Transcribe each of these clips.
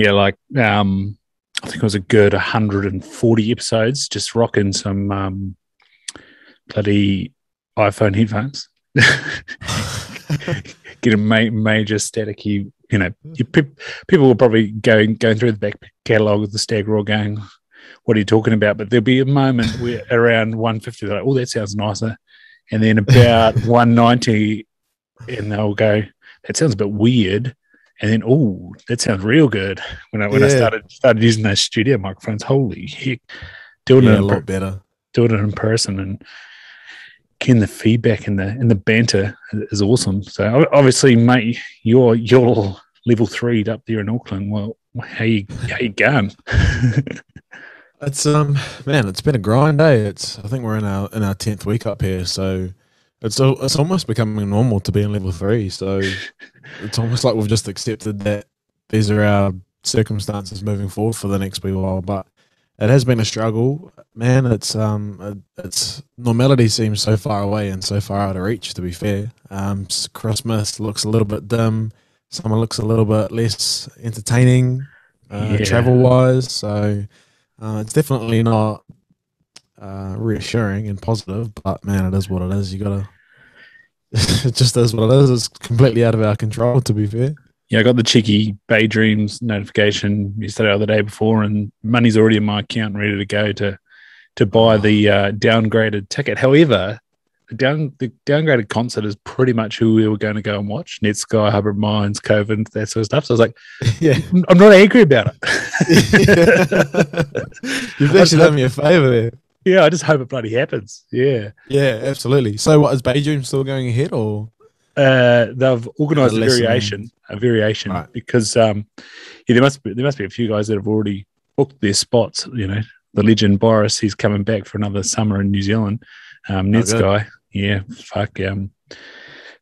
Yeah, like I think it was a good 140 episodes, just rocking some bloody iPhone headphones. Get a major staticky, people will probably going through the back catalogue of the Stag Raw going, what are you talking about? But there'll be a moment where around 150, they're like, oh, that sounds nicer. And then about 190, and they'll go, that sounds a bit weird. And then, oh, that sounds real good. When I started using those studio microphones, holy heck, doing it a lot better. Doing it in person and getting the feedback and the banter is awesome. So obviously, mate, you're level 3 up there in Auckland. Well, how you going? It's man, it's been a grind, eh? I think we're in our 10th week up here, so it's almost becoming normal to be in level 3. So it's almost like we've just accepted that these are our circumstances moving forward for the next wee while. But it has been a struggle, man. It's normality seems so far away and so far out of reach. To be fair, Christmas looks a little bit dim. Summer looks a little bit less entertaining, travel wise. So it's definitely not reassuring and positive. But man, it is what it is. You gotta. It just is what it is. It's completely out of our control. To be fair. Yeah, I got the cheeky Bay Dreams notification yesterday or the day before, and money's already in my account ready to go to buy the downgraded ticket. However, the downgraded concert is pretty much who we were going to go and watch. Netsky, Hubbard Mines, Coven, that sort of stuff. So I was like, yeah, I'm not angry about it. You've actually done me a favour there. Yeah, I just hope it bloody happens. Yeah. Yeah, absolutely. So what, is Bay Dreams still going ahead or? They've organised a variation, right. Because there must be a few guys that have already booked their spots. The legend Boris, he's coming back for another summer in New Zealand. Netsky, yeah,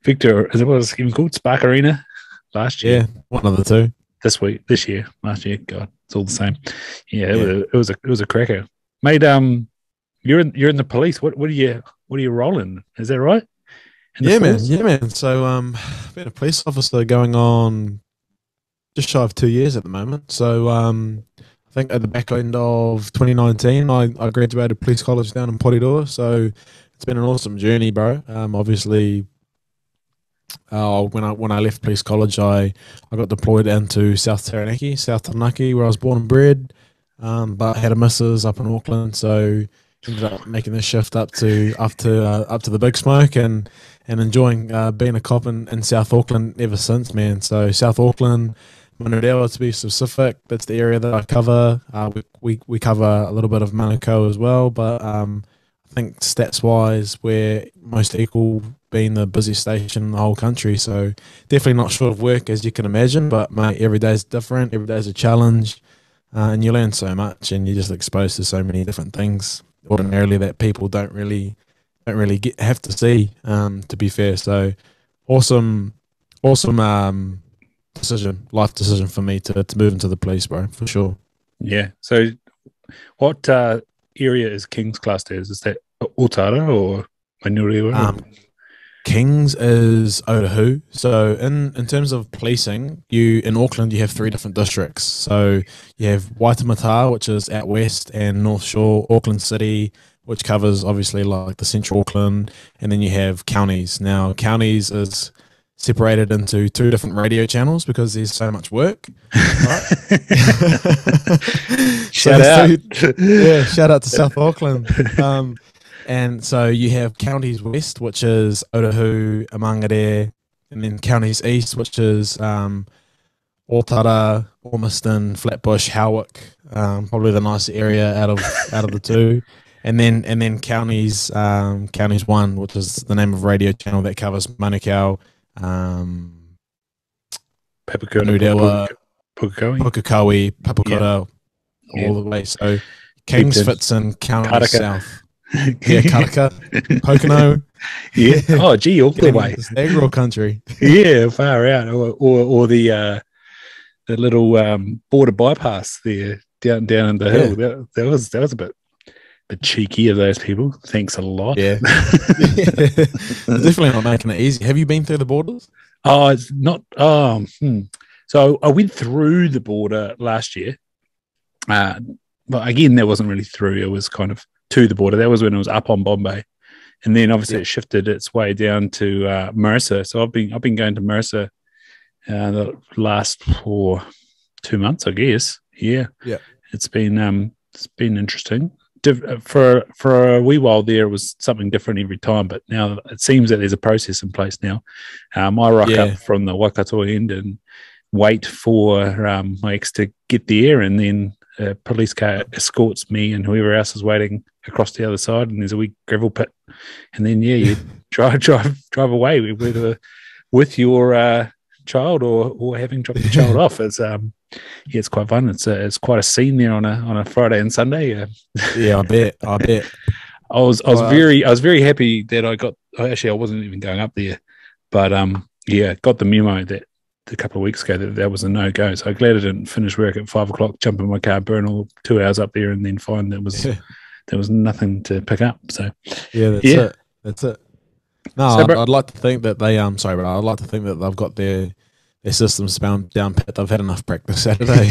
Victor, is it what it's even called? Spark Arena last year. Yeah, one of the two. This year, last year. God, it's all the same. Yeah, it was a cracker, mate. You're in the police. What are you rolling? Is that right? Yeah, man. So, been a police officer going on just shy of 2 years at the moment. So, I think at the back end of 2019, I graduated police college down in Porirua. So, it's been an awesome journey, bro. Obviously, when I left police college, I got deployed into South Taranaki, where I was born and bred. But I had a missus up in Auckland, so ended up making the shift up to the big smoke and enjoying being a cop in South Auckland ever since, man. So South Auckland, Manurewa to be specific, that's the area that I cover. We cover a little bit of Manukau as well, but I think stats wise we're most equal, being the busiest station in the whole country. So definitely not short of work, as you can imagine, but mate, every day is different, every day is a challenge, and you learn so much and you're just exposed to so many different things ordinarily that people don't really have to see, to be fair. So awesome life decision for me to move into the police, bro, for sure. Yeah. So what area is King's classed as? Is that Otara or Manurewa? Kings is Otahu. So in terms of policing, in Auckland you have 3 different districts. So you have Waitemata, which is out west, and North Shore, Auckland City, which covers obviously like the central Auckland, and then you have counties. Now counties is separated into 2 different radio channels because there's so much work. Right? Shout out. Shout out to South Auckland. And so you have Counties West, which is Otahu, Amangare, and then Counties East, which is Otara, Ormiston, Flatbush, Howick, probably the nicer area out of the 2. And then Counties 1, which is the name of radio channel that covers Manukau, Manurewa, Pukekohe, Papakura, all the way. So Kings fits in Counties South. Yeah, Karaka, Pocono. Yeah. Oh, gee, all the way. It's Negro country. Yeah, far out. Or the little border bypass there down in the hill. That was a bit cheeky of those people. Thanks a lot. Yeah. Definitely not making it easy. Have you been through the borders? Oh, it's not. So I went through the border last year. But again, that wasn't really through. It was kind of to the border. That was when it was up on Bombay. And then obviously it shifted its way down to Mercer. So I've been going to Mercer the last 2 months, I guess. Yeah. It's been interesting. For a wee while there, it was something different every time, but now it seems that there's a process in place now. I rock up from the Waikato end and wait for my ex to get there, and then a police car escorts me and whoever else is waiting across the other side, and there's a wee gravel pit, and then you drive away with your child or having dropped the child off. It's quite fun. It's quite a scene there on a Friday and Sunday. I bet. I was very happy that I wasn't even going up there, but got the memo that a couple of weeks ago that was a no-go. So I'm glad I didn't finish work at 5 o'clock, jump in my car, burn all 2 hours up there, and then find there was nothing to pick up. So that's it. No, I'd like to think that they but I'd like to think that they've got their systems down pat. They've had enough practice Saturday.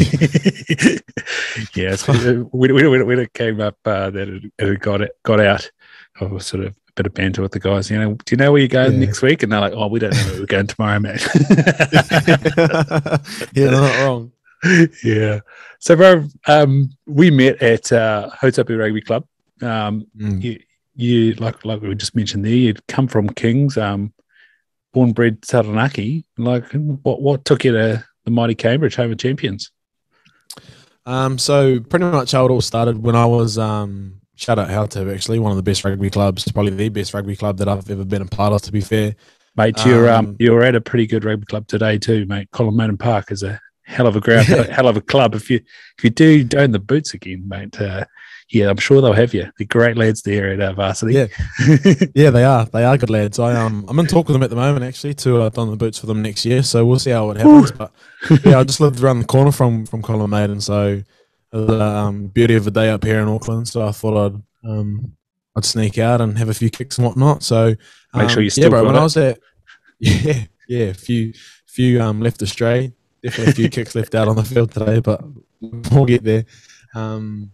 When it came up that it got out, I was sort of a bit of banter with the guys. Do you know where you're going next week? And they're like, oh, we don't know where we're going tomorrow, mate. They're not wrong. Yeah. So, bro, we met at Hotapu Rugby Club. You like we just mentioned there, you'd come from Kings, born bred Taranaki. Like, what took you to the mighty Cambridge, home of champions? So pretty much how it all started when I was shout out Hautep, actually, one of the best rugby clubs, probably the best rugby club that I've ever been a part of, to be fair. Mate, you're at a pretty good rugby club today too, mate. Colin Park is a hell of a ground, a hell of a club. If you do don the boots again, mate, I'm sure they'll have you. They're great lads there at varsity. Yeah, they are. They are good lads. I'm in talk with them at the moment, actually, to don the boots for them next year. So we'll see how it happens. But I just lived around the corner from Colin Maiden, so the beauty of the day up here in Auckland. So I thought I'd sneak out and have a few kicks and whatnot. So make sure you still when I was at a few left astray. Definitely a few kicks left out on the field today, but we'll get there. When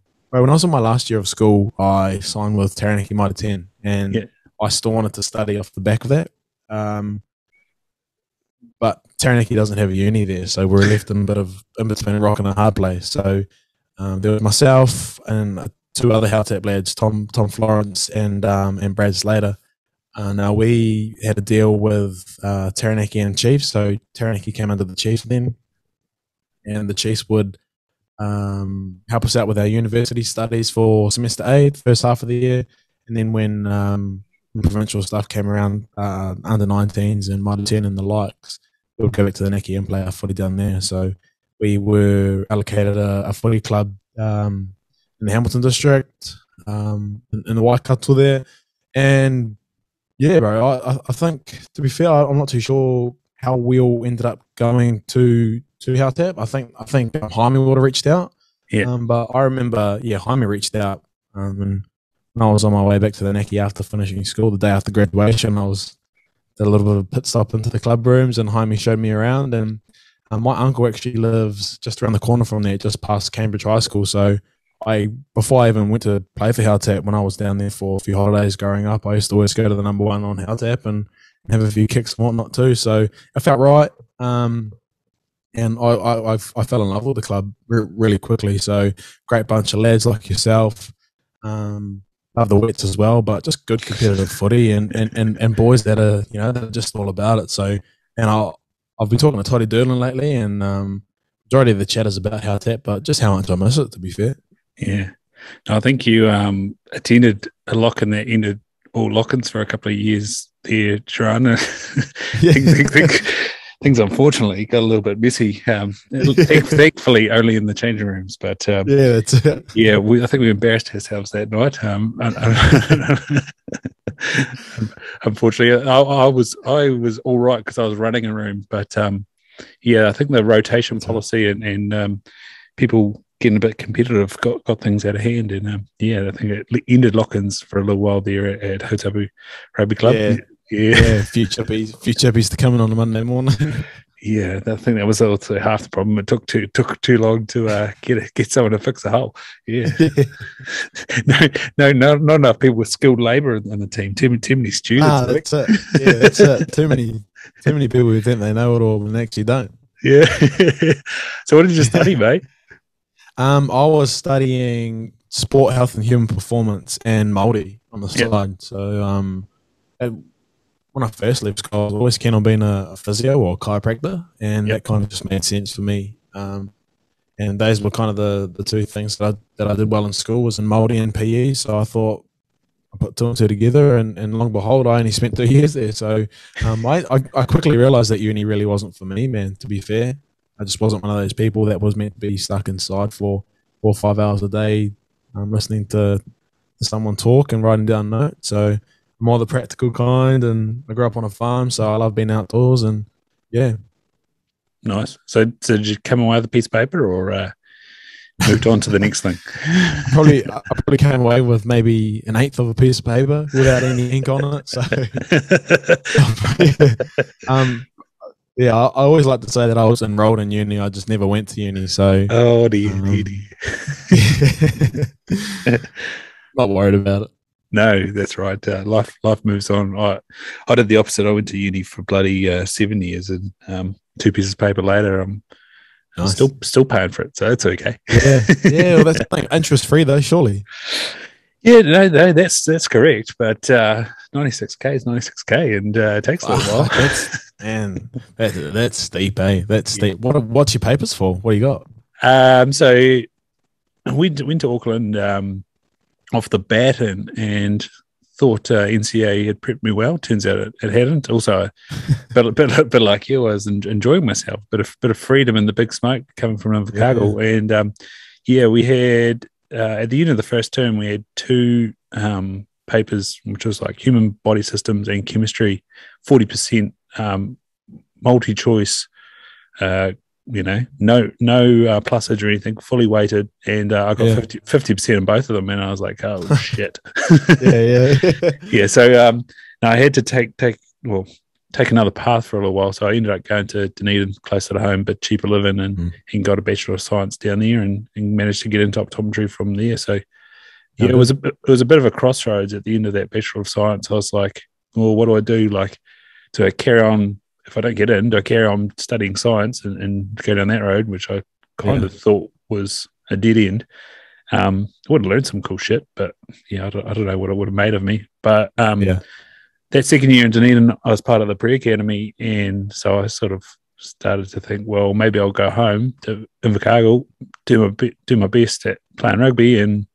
I was in my last year of school, I signed with Taranaki Mitre 10, and I still wanted to study off the back of that. But Taranaki doesn't have a uni there, so we're left in between a rock and a hard place. So there was myself and 2 other Hautep lads, Tom Florence and Brad Slater. Now we had a deal with Taranaki and Chiefs, so Taranaki came under the Chiefs then, and the Chiefs would help us out with our university studies for semester 8, first half of the year, and then when provincial stuff came around, under 19s and Mitre 10 and the likes, we would go back to the Naki and play our footy down there. So we were allocated a footy club in the Hamilton district, in the Waikato there, and yeah, bro, I think, to be fair, I'm not too sure how we all ended up going to Hautep. I think Jaime would have reached out. Yeah. But I remember, Jaime reached out. And when I was on my way back to the Naki after finishing school, the day after graduation, I did a little bit of a pit stop into the club rooms, and Jaime showed me around. And my uncle actually lives just around the corner from there, just past Cambridge High School. So before I even went to play for Hautep, when I was down there for a few holidays growing up, I used to always go to the number 1 on Hautep and have a few kicks and whatnot too. So I felt right. And I fell in love with the club really quickly. So great bunch of lads like yourself. Love the wets as well, but just good competitive footy and boys that are, that are just all about it. So, and I've been talking to Toddy Durlin lately, and majority of the chat is about Hautep, but just how much I miss it, to be fair. Yeah. No, I think you attended a lock-in that ended all lock-ins for a couple of years there, Ciarahn. Things unfortunately got a little bit messy. Thankfully, only in the changing rooms. But that's it. Yeah, I think we embarrassed ourselves that night. Unfortunately, I was all right because I was running a room. But I think the rotation policy and people getting a bit competitive got things out of hand. And I think it ended lock-ins for a little while there at Hotapu Rugby Club. Yeah, a few chippies to come in on a Monday morning. Yeah, I think that was also half the problem. It took too long to get someone to fix a hole. Yeah, not enough people with skilled labour in the team. Too many students. Ah, that's it. Yeah, that's it. Too many people who think they know it all and actually don't. Yeah. So, what did you study, mate? I was studying sport health and human performance and Māori on the Yep. side. So, when I first left school, I was always keen on being a physio or a chiropractor, and Yep. that kind of just made sense for me. And those were kind of the two things that I did well in school was in Māori and PE. So I thought I put two and two together, and long and behold, I only spent 2 years there. So I quickly realised that uni really wasn't for me, man. To be fair, I just wasn't one of those people that was meant to be stuck inside for 4 or 5 hours a day, listening to someone talk and writing down notes. So I'm more the practical kind, and I grew up on a farm, so I love being outdoors. And yeah, Nice. So did you come away with a piece of paper or moved on to the next thing? I probably came away with maybe an eighth of a piece of paper without any ink on it. So um, yeah, I always like to say that I was enrolled in uni. I just never went to uni. So Oh, dear. not worried about it. No, that's right. Life moves on. I did the opposite. I went to uni for bloody 7 years, and two pieces of paper later, I'm Nice. still paying for it, so it's okay. Yeah. Well, that's interest free though, surely. Yeah, no, that's correct. But 96K is 96K, and it takes a little while. That's steep, eh? That's steep. What's your papers for? What do you got? So we went to Auckland off the bat and thought NCA had prepped me well. Turns out it hadn't. Also, bit like you, I was enjoying myself. Bit of freedom in the big smoke coming from Invercargill. Yeah. And we had at the end of the first term we had two papers, which was like human body systems and chemistry, 40% multi-choice. No plusage or anything, fully weighted, and I got 50% in both of them, and I was like, oh shit. Yeah. So no, I had to take another path for a little while. So I ended up going to Dunedin, closer to home, but cheaper living, and got a Bachelor of Science down there, and managed to get into optometry from there. So yeah, it was a bit of a crossroads at the end of that Bachelor of Science. I was like, well, what do I do? Like, do I carry on? If I don't get in, do I carry on studying science and go down that road, which I kind of thought was a dead end? I would have learned some cool shit, but yeah, I don't know what it would have made of me. But that second year in Dunedin, I was part of the pre-academy, and so I sort of started to think, well, maybe I'll go home to Invercargill, do my best at playing rugby, and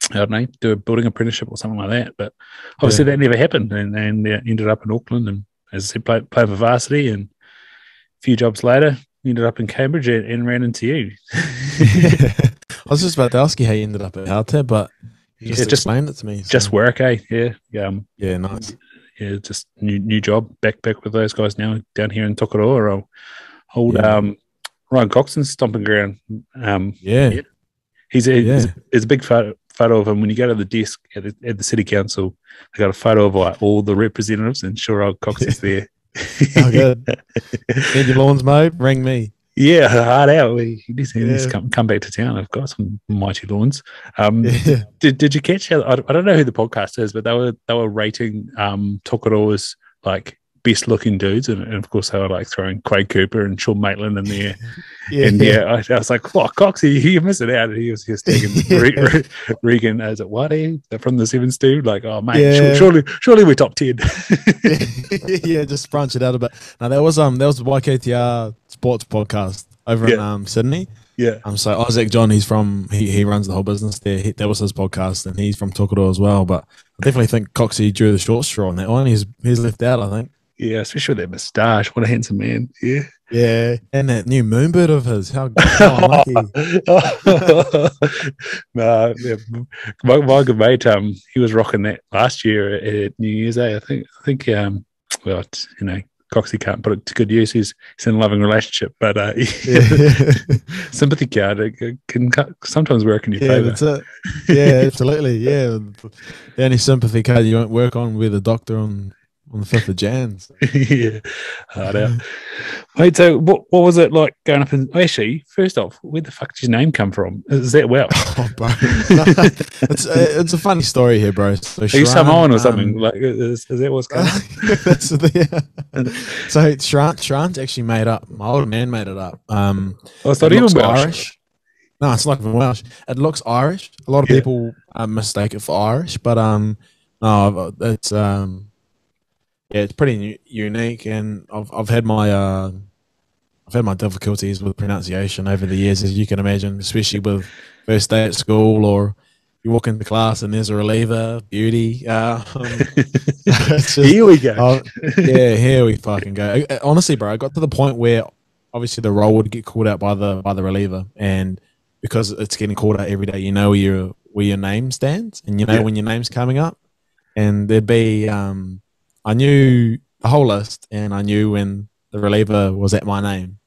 I don't know, do a building apprenticeship or something like that. But obviously that never happened, and ended up in Auckland, and as I said, played for varsity, and a few jobs later, ended up in Cambridge and ran into you. I was just about to ask you how you ended up at Haute, but you just explained it to me. So. Just work, eh? Yeah. Yeah, nice. Yeah, just new job. Back with those guys now down here in Tokoroa. Old Ryan Coxon's stomping ground. He's a big photo of him. When you go to the desk at the city council, they got a photo of like all the representatives, and sure old Cox is there. Oh, good. Need your lawns mowed? Ring me. Yeah, hard out. He needs to come back to town. I've got some mighty lawns. Did you catch how? I don't know who the podcast is, but they were rating Tokoroa's like best looking dudes, and of course they were like throwing Craig Cooper and Sean Maitland in there. I was like, "Oh, Coxie, you're missing out." He was taking Regan as a what? From the Sevens too. Like, oh mate, surely we're top 10. Yeah, just branch it out a bit. Now that was the YKTR sports podcast over in Sydney. Yeah. So Isaac John, he runs the whole business there. That was his podcast, and he's from Tokoroa as well. But I definitely think Coxie drew the short straw on that one. He's left out, I think. Yeah, especially with that moustache. What a handsome man. Yeah. Yeah. And that new moonbird of his. How unlucky. My good mate, he was rocking that last year at New Year's Day. I think Coxie can't put it to good use. He's in a loving relationship, but sympathy card can sometimes work in your favour. That's it. Yeah, absolutely. Yeah, the only sympathy card you won't work on with a doctor on on the 5th of Jan. So. Yeah, hard out. Mate, so what was it like going up and actually, first off, where the fuck did your name come from? Is that Welsh? Oh, bro. No, it's a funny story here, bro. So Are you Samoan Ciarahn, or something? Like, is that what's going on? that's so Ciarahn actually made up. My old man made it up. Oh, it's It not even looks Welsh. Irish. No, it's not even Welsh. It looks Irish. A lot of Yeah. people mistake it for Irish, but no, it's yeah, it's pretty unique, and I've had my difficulties with pronunciation over the years, as you can imagine, especially with first day at school or you walk into class and there's a reliever, beauty. It's just, Here we go. yeah, here we fucking go. Honestly, bro, I got to the point where obviously the role would get called out by the reliever, and because it's getting called out every day, you know where your name stands, and you know Yeah. when your name's coming up, and there'd be I knew the whole list, and I knew when the reliever was at my name.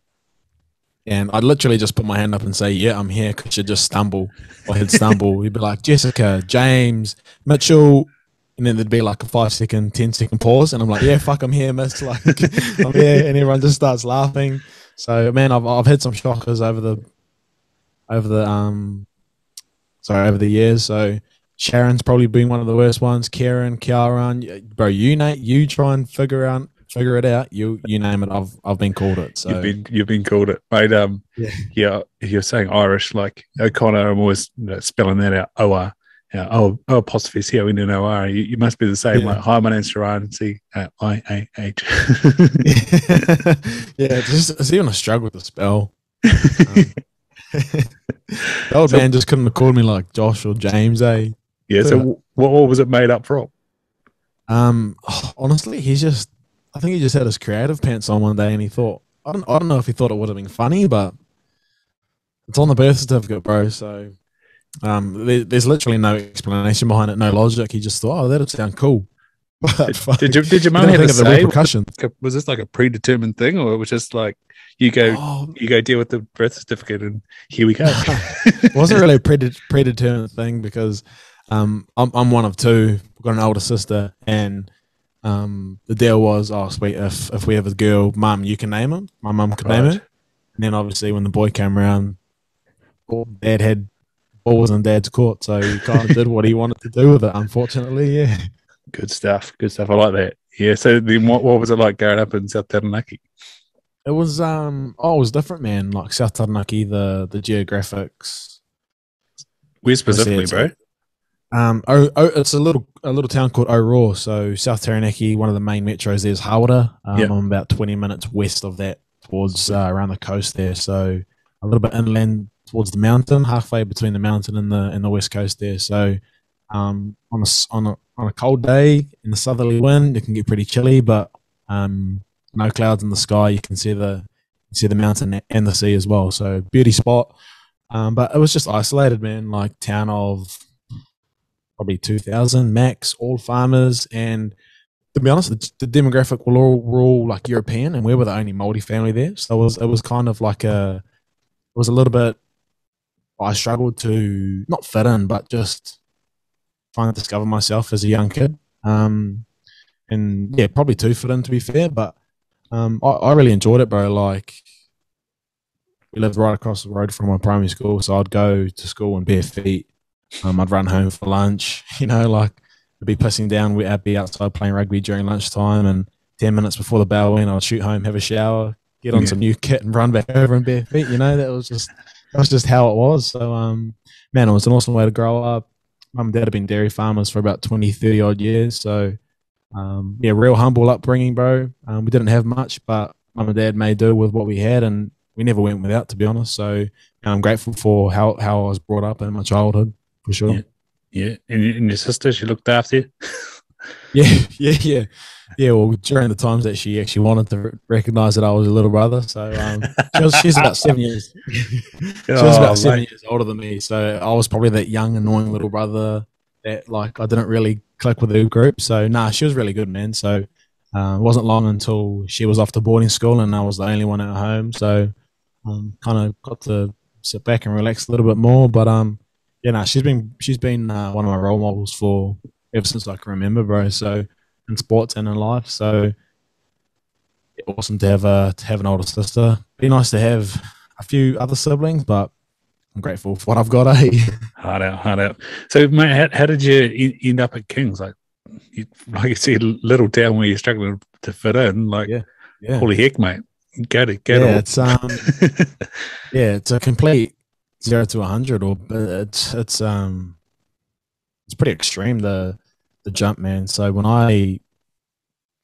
And I'd literally just put my hand up and say, "Yeah, I'm here." Could you just stumble, or he'd stumble? He'd be like, "Jessica, James, Mitchell," and then there'd be like a 5 second, 10 second pause, and I'm like, "Yeah, fuck, I'm here, miss." Like, I'm here, and everyone just starts laughing. So, man, I've had some shockers over the over the years. So, Sharon's probably been one of the worst ones. Ciarahn, bro, you try and figure it out. You name it, I've been called it. So You've been called it, mate. yeah. Yeah, you're saying Irish like O'Connor. I'm always spelling that out. O-R. Yeah, O apostrophe C O N N O R. You must be the same. Yeah. Like, hi, my name's Ciarahn. C-I-A-H. Yeah, it's even a struggle to spell. The old man just couldn't have called me like Josh or James, eh? Yeah. So what was it made up from? Honestly, I think he just had his creative pants on one day, and he thought, I don't know if he thought it would have been funny, but it's on the birth certificate, bro. So, there's literally no explanation behind it, no logic. He just thought, oh, that'd sound cool. But Did your mum you have don't a think of the say? repercussions. Was this like a predetermined thing, or it was just like you go Oh, deal with the birth certificate, and here we go? it wasn't really a predetermined thing because I'm one of two. I've got an older sister, and the deal was, oh sweet, if we have a girl, mum, you can name him. My mum could name Right. him. And then obviously when the boy came around, dad had balls in dad's court, so he kind of did what he wanted to do with it. Unfortunately, yeah. Good stuff. Good stuff. I like that. Yeah. So then, what was it like growing up in South Taranaki? It was it was different, man. Like South Taranaki, the geographics. Where Obviously, specifically, it's bro? it's a little town called Aurora. So South Taranaki, one of the main metros there is Hawera. Yeah. I'm about 20 minutes west of that, towards around the coast there. So a little bit inland towards the mountain, halfway between the mountain and the west coast there. So on a cold day in the southerly wind, it can get pretty chilly, but no clouds in the sky. You can see the mountain and the sea as well. So beauty spot. But it was just isolated, man. Like town of probably 2,000 max, all farmers, and to be honest, the demographic were all like European, and we were the only Māori family there. So it was kind of like it was a little bit. I struggled to not fit in, but just trying to discover myself as a young kid. And yeah, probably too fit in, to be fair, but I really enjoyed it, bro. Like we lived right across the road from my primary school, so I'd go to school in bare feet. I'd run home for lunch, like I'd be pissing down. I'd be outside playing rugby during lunchtime, and 10 minutes before the bell went, I'd shoot home, have a shower, get on some new kit, and run back over in bare feet. That was just how it was. So, man, it was an awesome way to grow up. Mum and dad have been dairy farmers for about 20, 30 odd years. So, yeah, real humble upbringing, bro. We didn't have much, but mum and dad made do with what we had, and we never went without, to be honest. So, I'm grateful for how I was brought up in my childhood, for sure. Yeah. And your sister, she looked after you? Yeah. Well, during the times that she actually wanted to recognize that I was a little brother, so she's about 7 years. She was about 7 years older than me, so I was probably that young, annoying little brother that like I didn't really click with the group. So she was really good, man. So it wasn't long until she was off to boarding school, and I was the only one at home. So kind of got to sit back and relax a little bit more. But she's been one of my role models for ever since I can remember, bro. So in sports and in life. So awesome to have an older sister. Be nice to have a few other siblings, but I'm grateful for what I've got. Hard out, hard out. So, mate, how did you end up at Kings? Like you said, little town where you're struggling to fit in. Like, Yeah, holy heck, mate! Go to it's it's a complete 0 to 100, or it's pretty extreme, the jump, man. So when I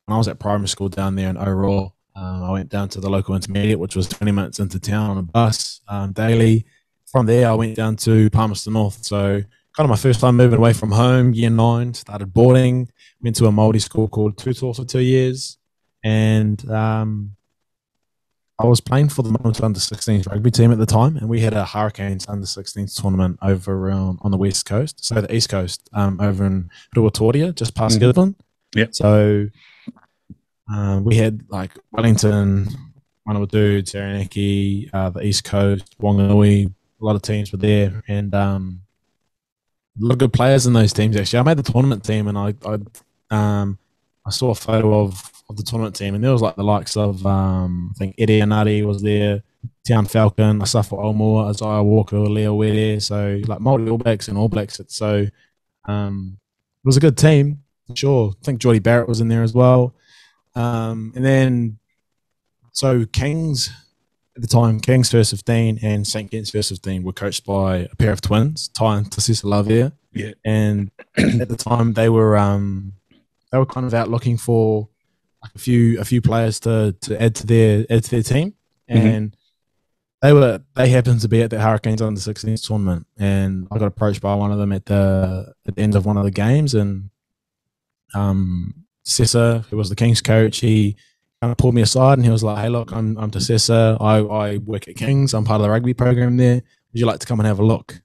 was at primary school down there in Aurora, I went down to the local intermediate, which was 20 minutes into town on a bus daily. From there, I went down to Palmerston North. So kind of my first time moving away from home, year 9, started boarding, went to a Māori school called Tutor for 2 years. And I was playing for the Manuta under-16s rugby team at the time, and we had a Hurricanes under-16s tournament over on the west coast, so the east coast, over in Ruatoria, just past Gisborne. Yep. So we had like Wellington, Manawatu, Taranaki, the east coast, Wanganui, a lot of teams were there, and a lot of good players in those teams. Actually, I made the tournament team, and I saw a photo of the tournament team, and there was like the likes of I think Eddie Anari was there, Tian Falcon, Asafo Olmore, Isaiah Walker, Leo Were, so like multi All Blacks and All Blacks. So it was a good team for sure. I think Geordie Barrett was in there as well, and then so Kings at the time, Kings first 15 and St Kitts first 15 were coached by a pair of twins, Ty and Tasisa Lavia. Yeah, and at the time they were kind of out looking for like a few players to add to their team, and they happened to be at the Hurricanes under 16s tournament, and I got approached by one of them at the end of one of the games, and Sessa, who was the Kings coach, he kind of pulled me aside and he was like, "Hey, look, I'm Tasisa. I work at Kings. I'm part of the rugby program there. Would you like to come and have a look?"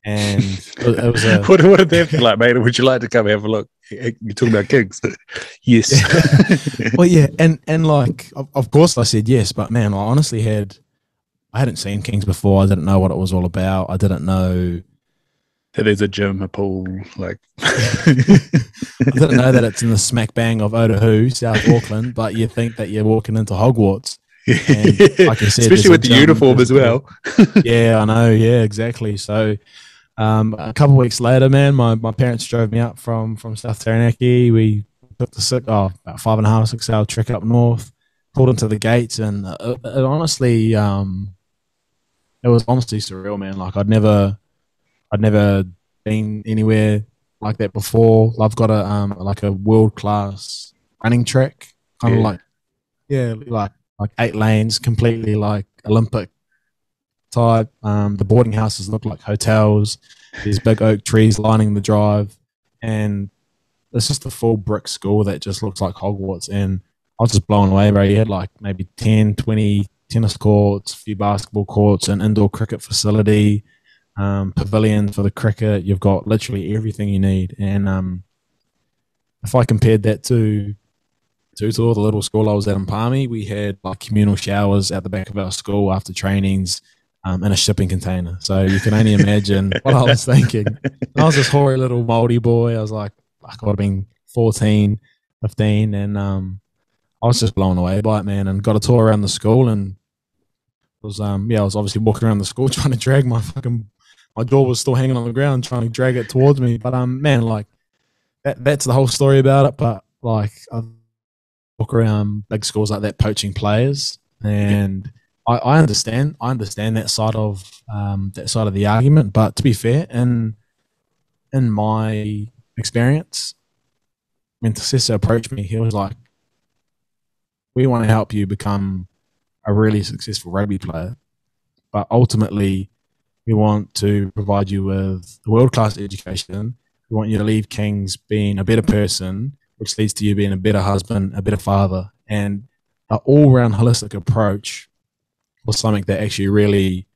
And it was a what did that feel like, mate? Would you like to come have a look? You're talking about Kings. Yes. Well, yeah, and like of course I said yes, but man, I hadn't seen Kings before. I didn't know what it was all about. I didn't know that there's a gym, a pool, like I didn't know that it's in the smack bang of Otahu, South Auckland, but you think that you're walking into Hogwarts. And like I said, especially with the uniform as well. Yeah, I know. Yeah, exactly. So a couple of weeks later, man, my parents drove me up from South Taranaki. We took the about 5.5 6 hour trek up north, pulled into the gates, and it honestly, it was honestly surreal, man. Like I'd never been anywhere like that before. I've got a world class running track, kind of like 8 lanes, completely like Olympic type. The boarding houses look like hotels. There's big oak trees lining the drive, and it's just a full brick school that just looks like Hogwarts. And I was just blown away, bro. You had like maybe 10, 20 tennis courts, a few basketball courts, an indoor cricket facility, pavilion for the cricket. You've got literally everything you need. And if I compared that to the little school I was at in Palmy, we had like communal showers at the back of our school after trainings, in a shipping container. So you can only imagine what I was thinking. I was this hoary little Māori boy. I was like I would have been 14, 15, and I was just blown away by it, man. And got a tour around the school, and I was obviously walking around the school trying to drag my jaw was still hanging on the ground, trying to drag it towards me. But man, like that's the whole story about it. But like I walk around big schools like that poaching players, and I understand that side of the argument. But to be fair, in my experience, when Tasisa approached me, he was like, "We want to help you become a really successful rugby player, but ultimately we want to provide you with a world-class education. We want you to leave Kings being a better person, which leads to you being a better husband, a better father." And an all-round holistic approach was something that actually really,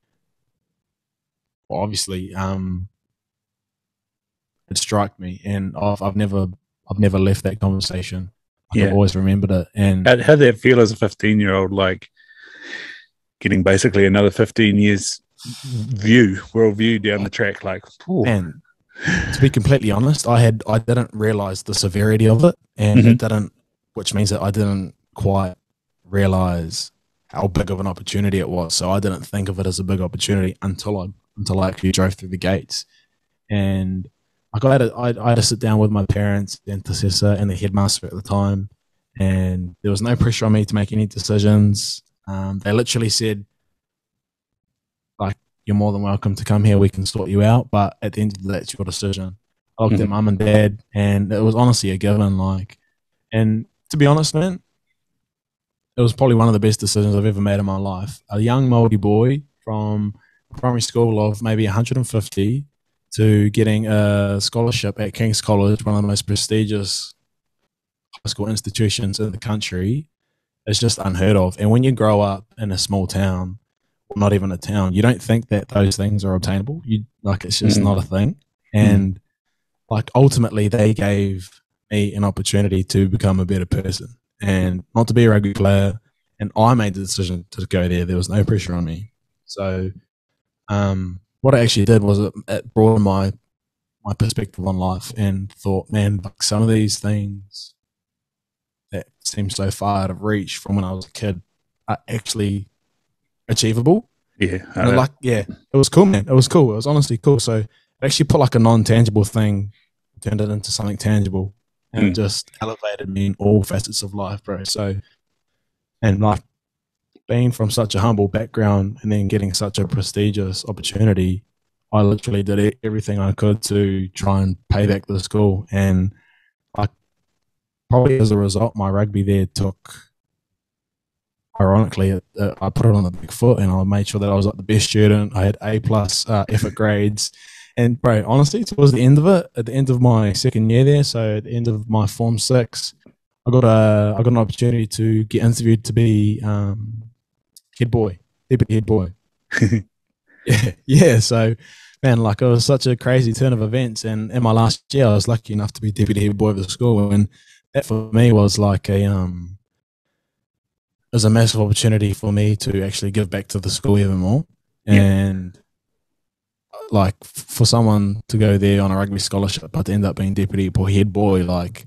obviously, it struck me, and I've never left that conversation. I've always remembered it. And how did that feel as a 15-year-old, like getting basically another 15 years world view down the track? Like, man, To be completely honest, I didn't realize the severity of it, and Mhm. it didn't, which means that I didn't quite realize how big of an opportunity it was. So I didn't think of it as a big opportunity until I actually drove through the gates. And I had to sit down with my parents, the intercessor, and the headmaster at the time, and there was no pressure on me to make any decisions. They literally said, like, you're more than welcome to come here. We can sort you out, but at the end of the day, it's your decision. I looked at Mhm. mum and dad, and it was honestly a given. Like, and to be honest, man, it was probably one of the best decisions I've ever made in my life. A young Māori boy from primary school of maybe 150 to getting a scholarship at King's College, one of the most prestigious high school institutions in the country, is just unheard of. And when you grow up in a small town, or not even a town, you don't think that those things are obtainable. You like it's just Mhm. not a thing. Mhm. And like ultimately, they gave me an opportunity to become a better person and not to be a rugby player. And I made the decision to go there. There was no pressure on me. So what I actually did was it broadened my perspective on life and thought, man, like some of these things that seem so far out of reach from when I was a kid are actually achievable. Yeah. And like, yeah, it was cool, man. It was cool. It was honestly cool. So it actually put like a non-tangible thing, turned it into something tangible, and it Mm. just elevated me in all facets of life, bro. So, and like being from such a humble background and then getting such a prestigious opportunity, I literally did everything I could to try and pay back the school. And like probably as a result, my rugby there took, ironically, I put it on the big foot, and I made sure that I was like the best student. I had A plus effort grades, and bro, honestly, towards the end of it, at the end of my second year there, so at the end of my form six, I got an opportunity to get interviewed to be head boy, deputy head boy. Yeah, yeah. So, man, like it was such a crazy turn of events, and in my last year, I was lucky enough to be deputy head boy of the school, and that for me was like was a massive opportunity for me to actually give back to the school even more. Yeah. And like for someone to go there on a rugby scholarship, but to end up being deputy or head boy, like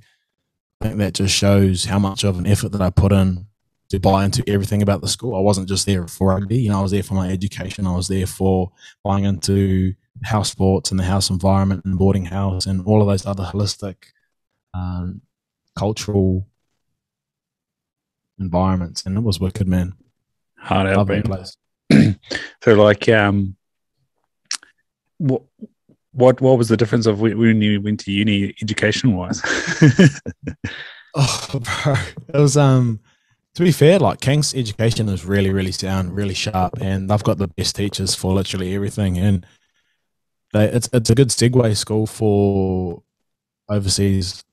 I think that just shows how much of an effort that I put in to buy into everything about the school. I wasn't just there for rugby, you know, I was there for my education. I was there for buying into house sports and the house environment and boarding house and all of those other holistic um, cultural environments. And it was wicked, man. Hard out, Love that man. place. So, like, what what was the difference of when you went to uni, education wise? Oh, bro. It was to be fair, like King's education is really, really sound, really sharp, and they've got the best teachers for literally everything. And it's a good segue school for overseas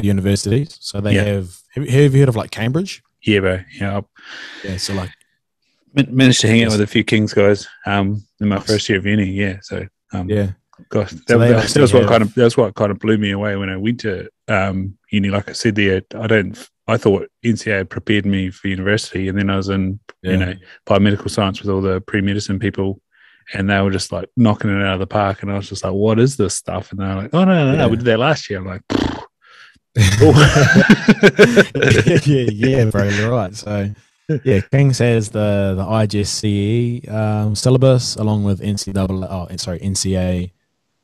universities. So they Yeah, have you heard of like Cambridge? yeah, bro. Yeah, Yeah, so like managed to hang out with yes, a few Kings guys in my nice. first year of uni. Yeah, so Yeah. gosh, So they obviously have that was what kind of blew me away when I went to uni. Like I said there, I thought NCA had prepared me for university, and then I was in yeah. biomedical science with all the pre-medicine people, and they were just like knocking it out of the park, and I was just like, what is this stuff? And they're like, oh no, we Yeah. did that last year. I'm like, yeah, oh. yeah, bro, you're right. So yeah, Kings has the IGSCE syllabus along with NCA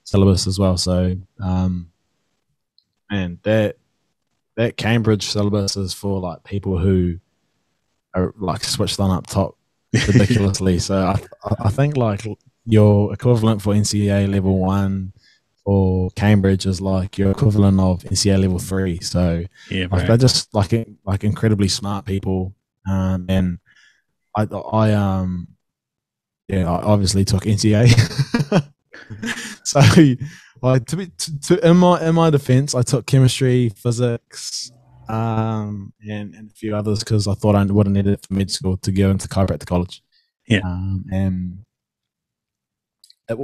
syllabus as well. So man, that Cambridge syllabus is for like people who are like switched on up top ridiculously. So I think like your equivalent for NCA level one for Cambridge is like your equivalent of NCA level three. So Yeah, like bro. they're just like incredibly smart people. And I yeah, I obviously took NCA. So like in my defense, I took chemistry, physics, and a few others because I thought I would have needed it for med school to go into chiropractic college. Yeah, And it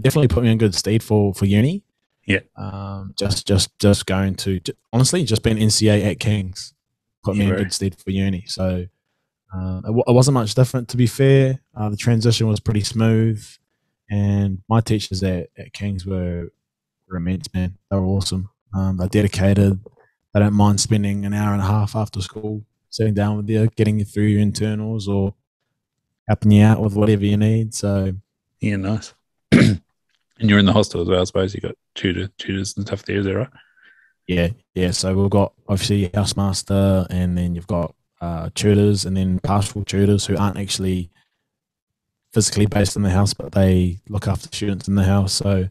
definitely put me in good stead for uni. yeah, Just going to honestly just being NCA at Kings put yeah, me in bro. good stead for uni. So it wasn't much different, to be fair. The transition was pretty smooth, and my teachers at Kings were were immense, man. They were awesome. They're dedicated. They don't mind spending an hour and a half after school sitting down with you, getting you through your internals or helping you out with whatever you need. So Yeah, nice. And you're in the hostel as well, I suppose. You got tutors and stuff there, is that right? yeah. So we've got obviously housemaster, and then you've got tutors, and then pastoral tutors who aren't actually physically based in the house, but they look after students in the house. So,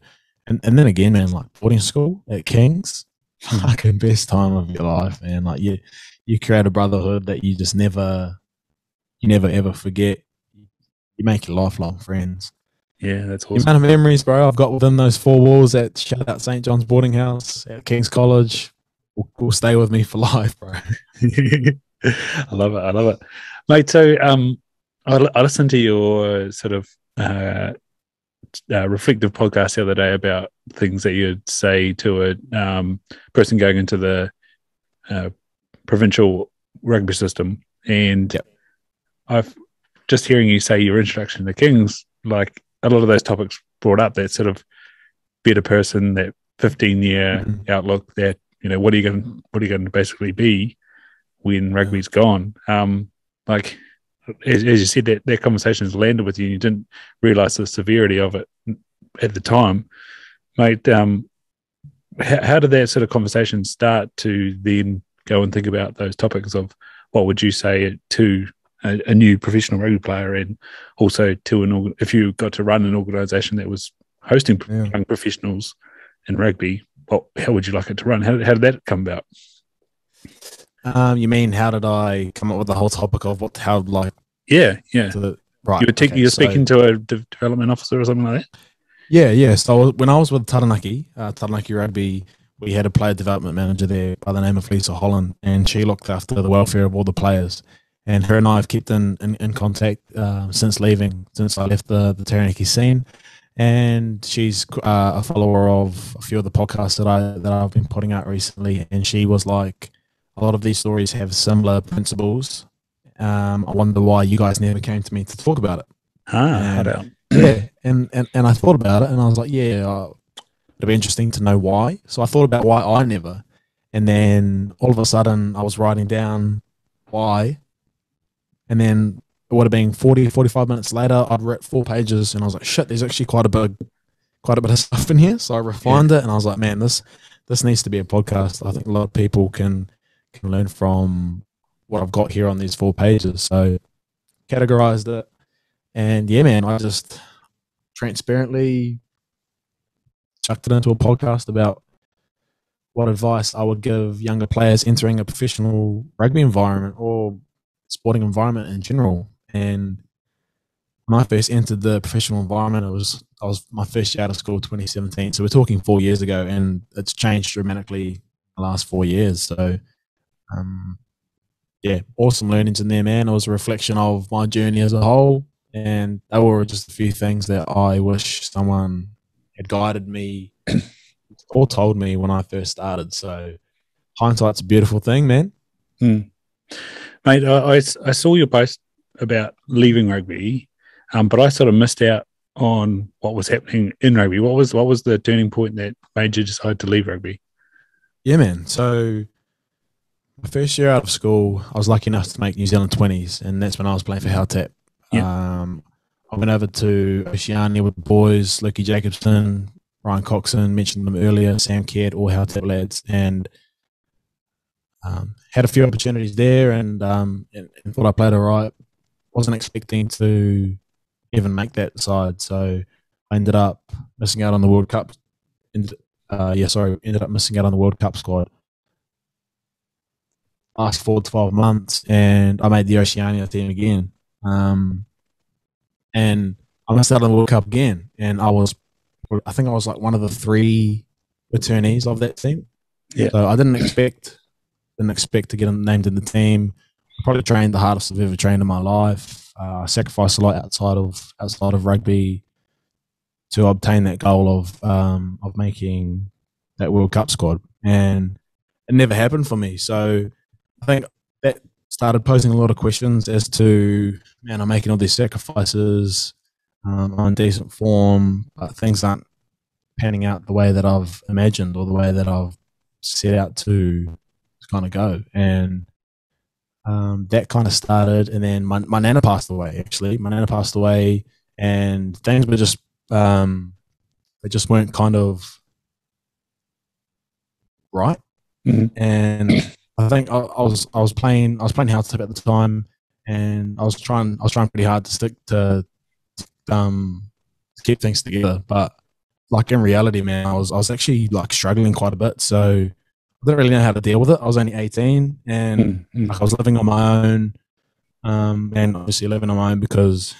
and then again, man, like boarding school at King's, fucking best time of your life, man. Like you create a brotherhood that you never ever forget. You make your lifelong friends. Yeah, that's The awesome. amount of memories, bro, I've got within those four walls at shout out St. John's boarding house at King's College will stay with me for life, bro. I love it. I love it, mate. So, I listened to your sort of reflective podcast the other day about things that you'd say to a person going into the provincial rugby system, and Yep. I've just hearing you say your introduction to Kings, like a lot of those topics brought up that sort of better person, that 15-year outlook, that what are you going to basically be when rugby's gone? Like as you said, that conversation has landed with you, and you didn't realise the severity of it at the time, mate. How did that sort of conversation start to then go and think about those topics of what would you say to a new professional rugby player, and also to if you got to run an organisation that was hosting young professionals in rugby, how would you like it to run? How did that come about? You mean how did I come up with the whole topic of how like? Yeah. Right. You were speaking to a development officer or something like that. Yeah. So when I was with Taranaki Rugby, we had a player development manager there by the name of Lisa Holland, and she looked after the welfare of all the players. And her and I have kept in contact since I left the Taranaki scene. And she's a follower of a few of the podcasts that I've been putting out recently. And she was like, a lot of these stories have similar principles. I wonder why you guys never came to me to talk about it. Yeah, and I thought about it, and I was like, yeah, it'd be interesting to know why. So I thought about why I never, and then all of a sudden I was writing down why, and then it would have been 45 minutes later, I'd read 4 pages, and I was like, shit, there's actually quite a bit of stuff in here. So I refined it, and I was like, man, this needs to be a podcast. I think a lot of people can learn from what I've got here on these 4 pages. So categorized it, and yeah, man, I just transparently chucked it into a podcast about what advice I would give younger players entering a professional rugby environment or sporting environment in general. And when I first entered the professional environment, I was my first year out of school, 2017. So we're talking 4 years ago, and it's changed dramatically in the last 4 years. So, yeah, awesome learnings in there, man. It was a reflection of my journey as a whole, and they were just a few things that I wish someone had guided me or told me when I first started. So hindsight's a beautiful thing, man. Mate, I saw your post about leaving rugby, but I sort of missed out on what was happening in rugby. What was the turning point that made you decide to leave rugby? Yeah, man. So my first year out of school, I was lucky enough to make New Zealand 20s, and that's when I was playing for Howtap. I went over to Oceania with the boys, Lukey Jacobson, Ryan Coxon, mentioned them earlier, Sam Caird, all Howtap lads, and had a few opportunities there, and thought I played all right. Wasn't expecting to even make that side, so I ended up missing out on the World Cup. Ended up missing out on the World Cup squad. Fast forward 12 months, and I made the Oceania team again. And I missed out on the World Cup again, and I think I was like one of the 3 returnees of that team. Yeah. So I didn't expect to get named in the team. I probably trained the hardest I've ever trained in my life. I sacrificed a lot outside of rugby to obtain that goal of making that World Cup squad, and it never happened for me. So I think that started posing a lot of questions as to, man, I'm making all these sacrifices, I'm in decent form, but things aren't panning out the way that I've imagined or the way that I've set out to kind of go. And that kind of started. And then my nana passed away, actually. My nana passed away, and things were just, they just weren't kind of right. And I think I was playing house tip at the time, and I was trying pretty hard to stick to keep things together. But like in reality, man, I was actually like struggling quite a bit. So I didn't really know how to deal with it. I was only 18, and like I was living on my own, and obviously living on my own because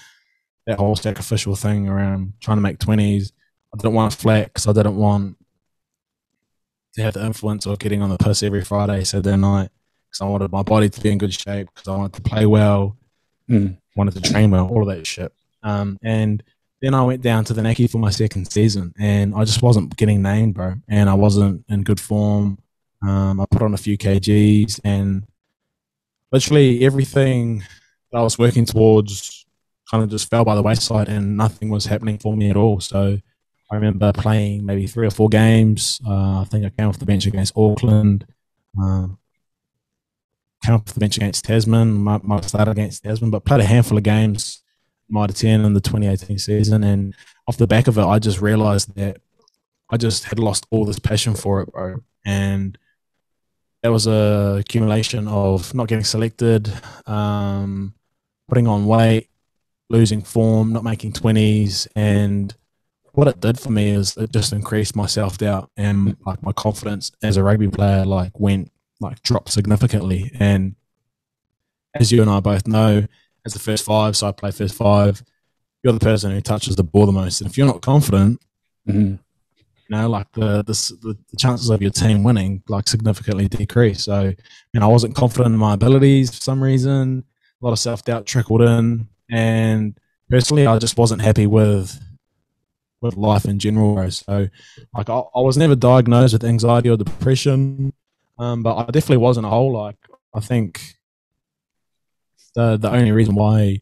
that whole sacrificial thing around trying to make 20s. I didn't want to flex. I didn't want to have the influence of getting on the piss every Friday, Saturday night, because I wanted my body to be in good shape, because I wanted to play well, wanted to train well, all of that shit. And then I went down to the Naki for my second season, and I just wasn't getting named, bro. And I wasn't in good form. I put on a few kgs, and literally everything that I was working towards kind of just fell by the wayside, and nothing was happening for me at all. So I remember playing maybe 3 or 4 games. I think I came off the bench against Auckland, came off the bench against Tasman, might start against Tasman, but played a handful of games, might attend in the 2018 season. And off the back of it, I just realized that I just had lost all this passion for it, bro. And that was a accumulation of not getting selected, putting on weight, losing form, not making 20s. And what it did for me is it just increased my self-doubt, and like my confidence as a rugby player dropped significantly. And as you and I both know, as the first 5, so I play first 5, you're the person who touches the ball the most. And if you're not confident, like the chances of your team winning like significantly decrease. So, I wasn't confident in my abilities for some reason. A lot of self-doubt trickled in, and personally, I just wasn't happy with life in general. So, like, I was never diagnosed with anxiety or depression, but I definitely was in a hole. Like, I think the only reason why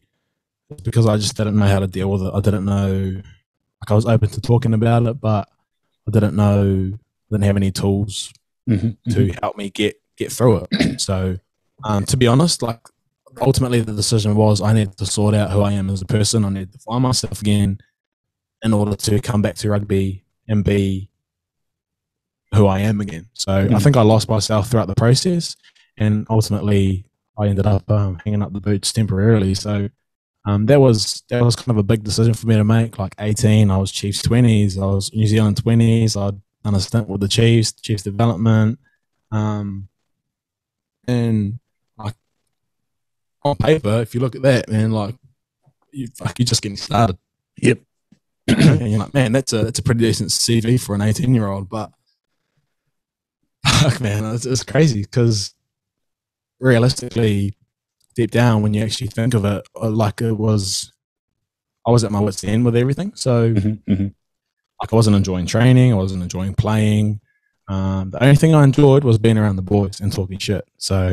is because I just didn't know how to deal with it. I didn't know, like, I was open to talking about it, but I didn't have any tools to help me get through it. So, to be honest, like, ultimately the decision was I needed to sort out who I am as a person. I needed to find myself again in order to come back to rugby and be who I am again. So I think I lost myself throughout the process, and ultimately I ended up hanging up the boots temporarily. So that was kind of a big decision for me to make. Like 18, I was Chiefs 20s, I was New Zealand 20s, I'd done a stint with the Chiefs development, and like on paper, if you look at that, man, like you're just getting started. Yep. And you're like, man, that's a pretty decent CV for an 18-year-old. But fuck, man, it's crazy because realistically, deep down, when you actually think of it, like I was at my wit's end with everything. So, like, I wasn't enjoying training, I wasn't enjoying playing. The only thing I enjoyed was being around the boys and talking shit. So,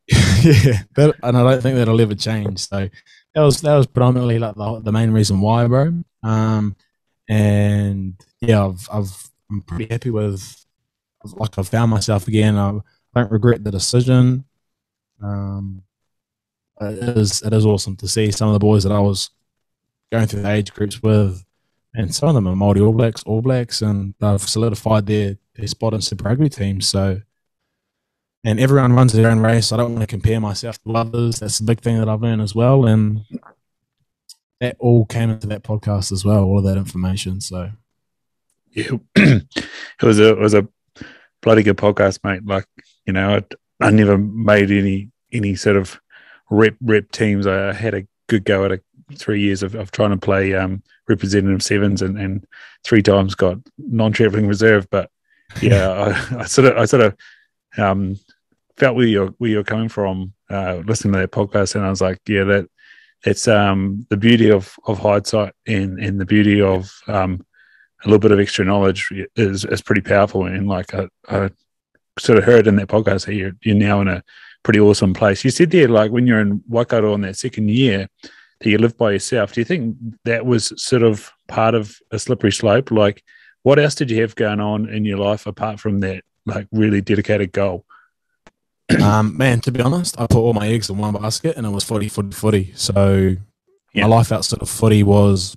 yeah, and I don't think that'll ever change. So that was predominantly like the main reason why, bro. And yeah, I'm pretty happy with, like, I've found myself again. I don't regret the decision. It is awesome to see some of the boys that I was going through the age groups with, and some of them are Māori All Blacks, and they've solidified their spot in Super Rugby teams. So, and everyone runs their own race. I don't want to compare myself to others. That's the big thing that I've learned as well, and that all came into that podcast as well, all of that information. So, yeah, it was a bloody good podcast, mate. Like, I never made any sort of rep teams. I had a good go at 3 years of trying to play representative sevens, and 3 times got non-traveling reserve. But yeah, I sort of felt where you're coming from listening to that podcast, and I was like, yeah, that's the beauty of hindsight and the beauty of a little bit of extra knowledge is pretty powerful. And like I sort of heard in that podcast that you're now in a pretty awesome place. You said there, like, when you're in Waikato on that second year that you lived by yourself, do you think that was sort of part of a slippery slope? Like, what else did you have going on in your life apart from that, like really dedicated goal? Man, to be honest, I put all my eggs in one basket, and it was footy, footy, footy. So my life outside of footy was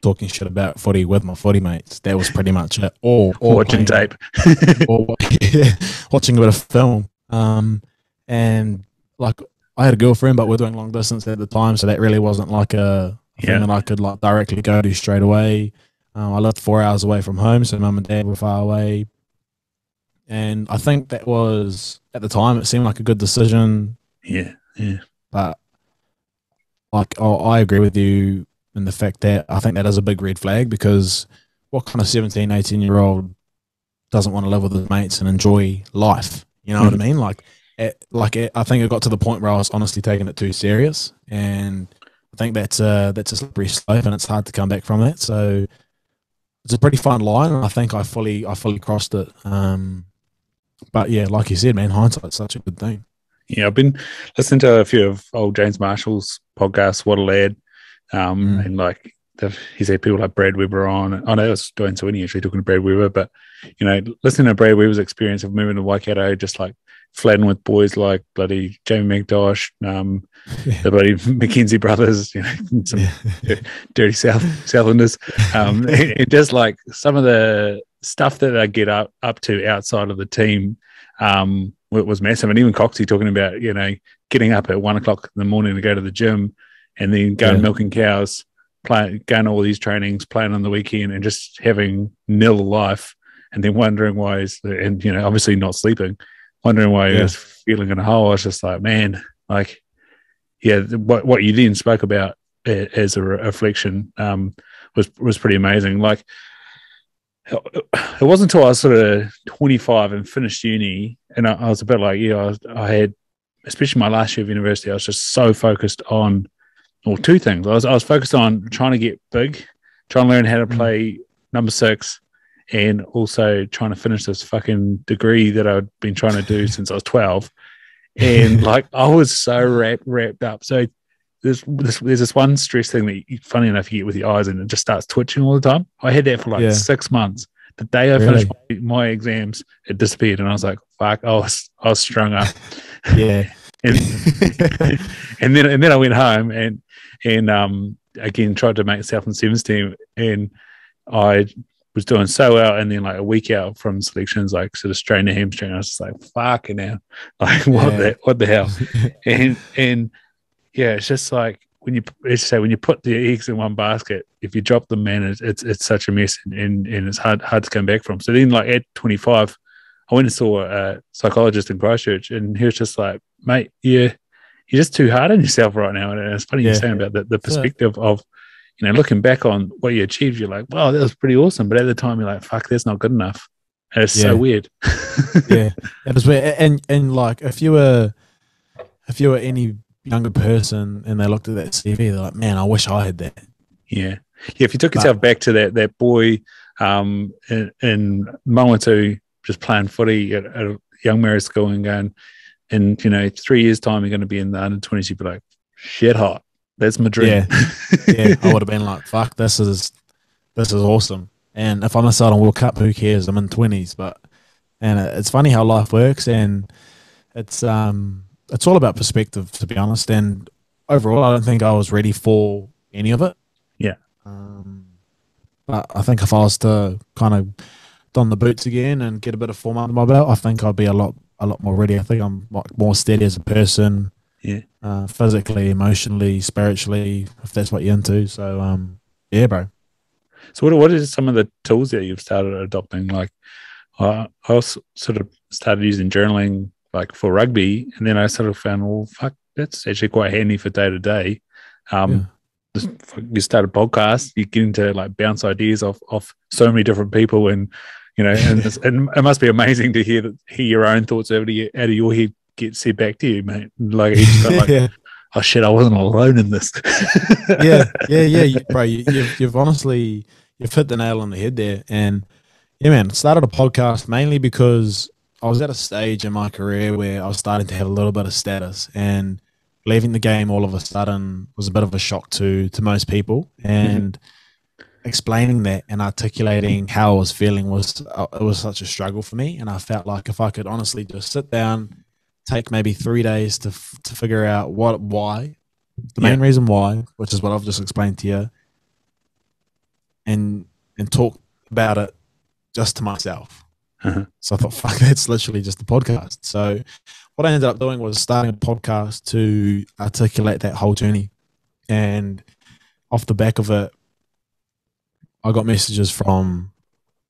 talking shit about footy with my footy mates. That was pretty much it. Or Watching tape. or watching a bit of film. And like I had a girlfriend, but we're doing long distance at the time, so that really wasn't like a thing that I could like directly go to straight away. I lived 4 hours away from home, so mum and dad were far away. And I think that was, at the time, it seemed like a good decision. Yeah. But like, I agree with you in the fact that I think that is a big red flag, because what kind of 17, 18-year-old doesn't want to live with his mates and enjoy life? You know what I mean? I think it got to the point where I was honestly taking it too serious, and I think that's a slippery slope, and it's hard to come back from that. So it's a pretty fine line, and I think I fully crossed it. But yeah, like you said, man, hindsight's such a good thing. Yeah, I've been listening to a few of old James Marshall's podcasts, What a Lad, and like he's had people like Brad Weber on. I know I was doing Sweeney actually talking to Brad Weber, but listening to Brad Weber's experience of moving to Waikato, just like flatting with boys like bloody Jamie McDosh, the bloody McKenzie brothers, some dirty Southlanders, and just like some of the stuff that they get up to outside of the team was massive. And even Coxie talking about getting up at 1 o'clock in the morning to go to the gym, and then going milking cows, going to all these trainings, playing on the weekend, and just having nil life, and then wondering why obviously not sleeping, wondering why he was feeling in a hole. I was just like, man, like, what you then spoke about as a reflection was pretty amazing. Like, it wasn't until I was sort of 25 and finished uni, and I was a bit like, I had, especially my last year of university, I was just so focused on, well, two things. I was focused on trying to get big, trying to learn how to play number 6, and also trying to finish this fucking degree that I'd been trying to do since I was 12. And like, I was so wrapped up. So there's this one stress thing that, funny enough, you get with your eyes, and it just starts twitching all the time. I had that for like 6 months. The day I finished my exams, it disappeared, and I was like, "Fuck!" I was strung up. Yeah. and then I went home and again tried to make Southland Sevens team, and I was doing so well, and then like a week out from selections, like sort of strained a hamstring. I was just like, "Fucking hell!" Like, what the hell? and yeah, it's just like when you put the eggs in one basket, if you drop them, man, it's such a mess, and it's hard to come back from. So then, like at 25, I went and saw a psychologist in Christchurch, and he was just like, "Mate, you're just too hard on yourself right now." And it's funny you're saying about the perspective of, looking back on what you achieved. You're like, "Wow, that was pretty awesome," but at the time, you're like, "Fuck, that's not good enough." And it's so weird. Yeah, it was weird. And like, if you were any younger person and they looked at that CV, they're like, "Man, I wish I had that." Yeah. If you took yourself back to that boy in Moatu, just playing footy at a young Mary school and going, in 3 years' time, you're going to be in the under-20s, you'd be like, shit hot. That's my dream. Yeah, I would have been like, fuck, this is awesome. And if I miss out on World Cup, who cares? I'm in 20s. And it's funny how life works, and it's all about perspective, to be honest. And overall, I don't think I was ready for any of it. Yeah. But I think if I was to kind of don the boots again and get a bit of form under my belt, I think I'd be a lot more ready. I think I'm more steady as a person. Yeah. Physically, emotionally, spiritually, if that's what you're into. So, yeah, bro. So what is some of the tools that you've started adopting? Like, I also sort of started using journaling like for rugby, and then I sort of found, well, fuck, that's actually quite handy for day to day. You start a podcast, you get into like bounce ideas off so many different people, and and it must be amazing to hear your own thoughts out of your head get said back to you, mate. Like, you just got like, oh shit, I wasn't alone in this. Bro, you've honestly hit the nail on the head there. And yeah, man, started a podcast mainly because I was at a stage in my career where I was starting to have a little bit of status, and leaving the game all of a sudden was a bit of a shock to most people. And explaining that and articulating how I was feeling was it was such a struggle for me. And I felt like if I could honestly just sit down, take maybe 3 days to figure out why, the main reason why, which is what I've just explained to you, and talk about it just to myself. So I thought, fuck, that's literally just the podcast. So what I ended up doing was starting a podcast to articulate that whole journey. And off the back of it, I got messages from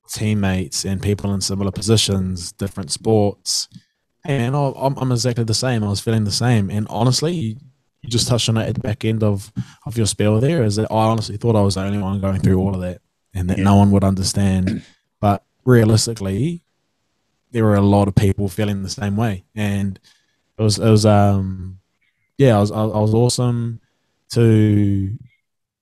teammates and people in similar positions, different sports. Hey man, I'm exactly the same. I was feeling the same. And honestly, you just touched on it at the back end of your spiel there, is that I honestly thought I was the only one going through all of that and that no one would understand. But realistically, there were a lot of people feeling the same way. And it was awesome to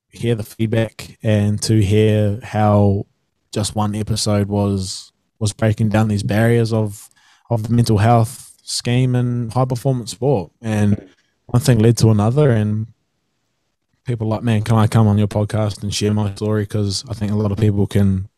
hear the feedback and to hear how just one episode was breaking down these barriers of the mental health scheme in high performance sport. And one thing led to another, and people like, man, can I come on your podcast and share my story? Because I think a lot of people can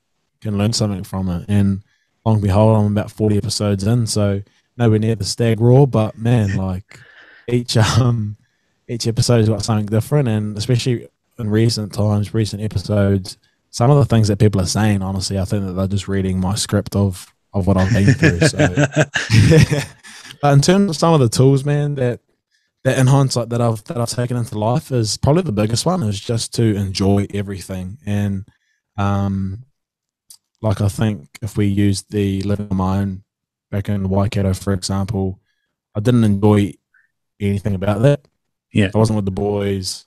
learn something from it. And long and behold, I'm about 40 episodes in, so nowhere near the Stag Raw, but man, like each episode's got something different. And especially in recent episodes, some of the things that people are saying, honestly, I think that they're just reading my script of what I've been through. So but in terms of some of the tools, man, that in hindsight that I've taken into life, is probably the biggest one is just to enjoy everything. And like, I think if we use the living on my own back in Waikato, for example, I didn't enjoy anything about that. Yeah. I wasn't with the boys.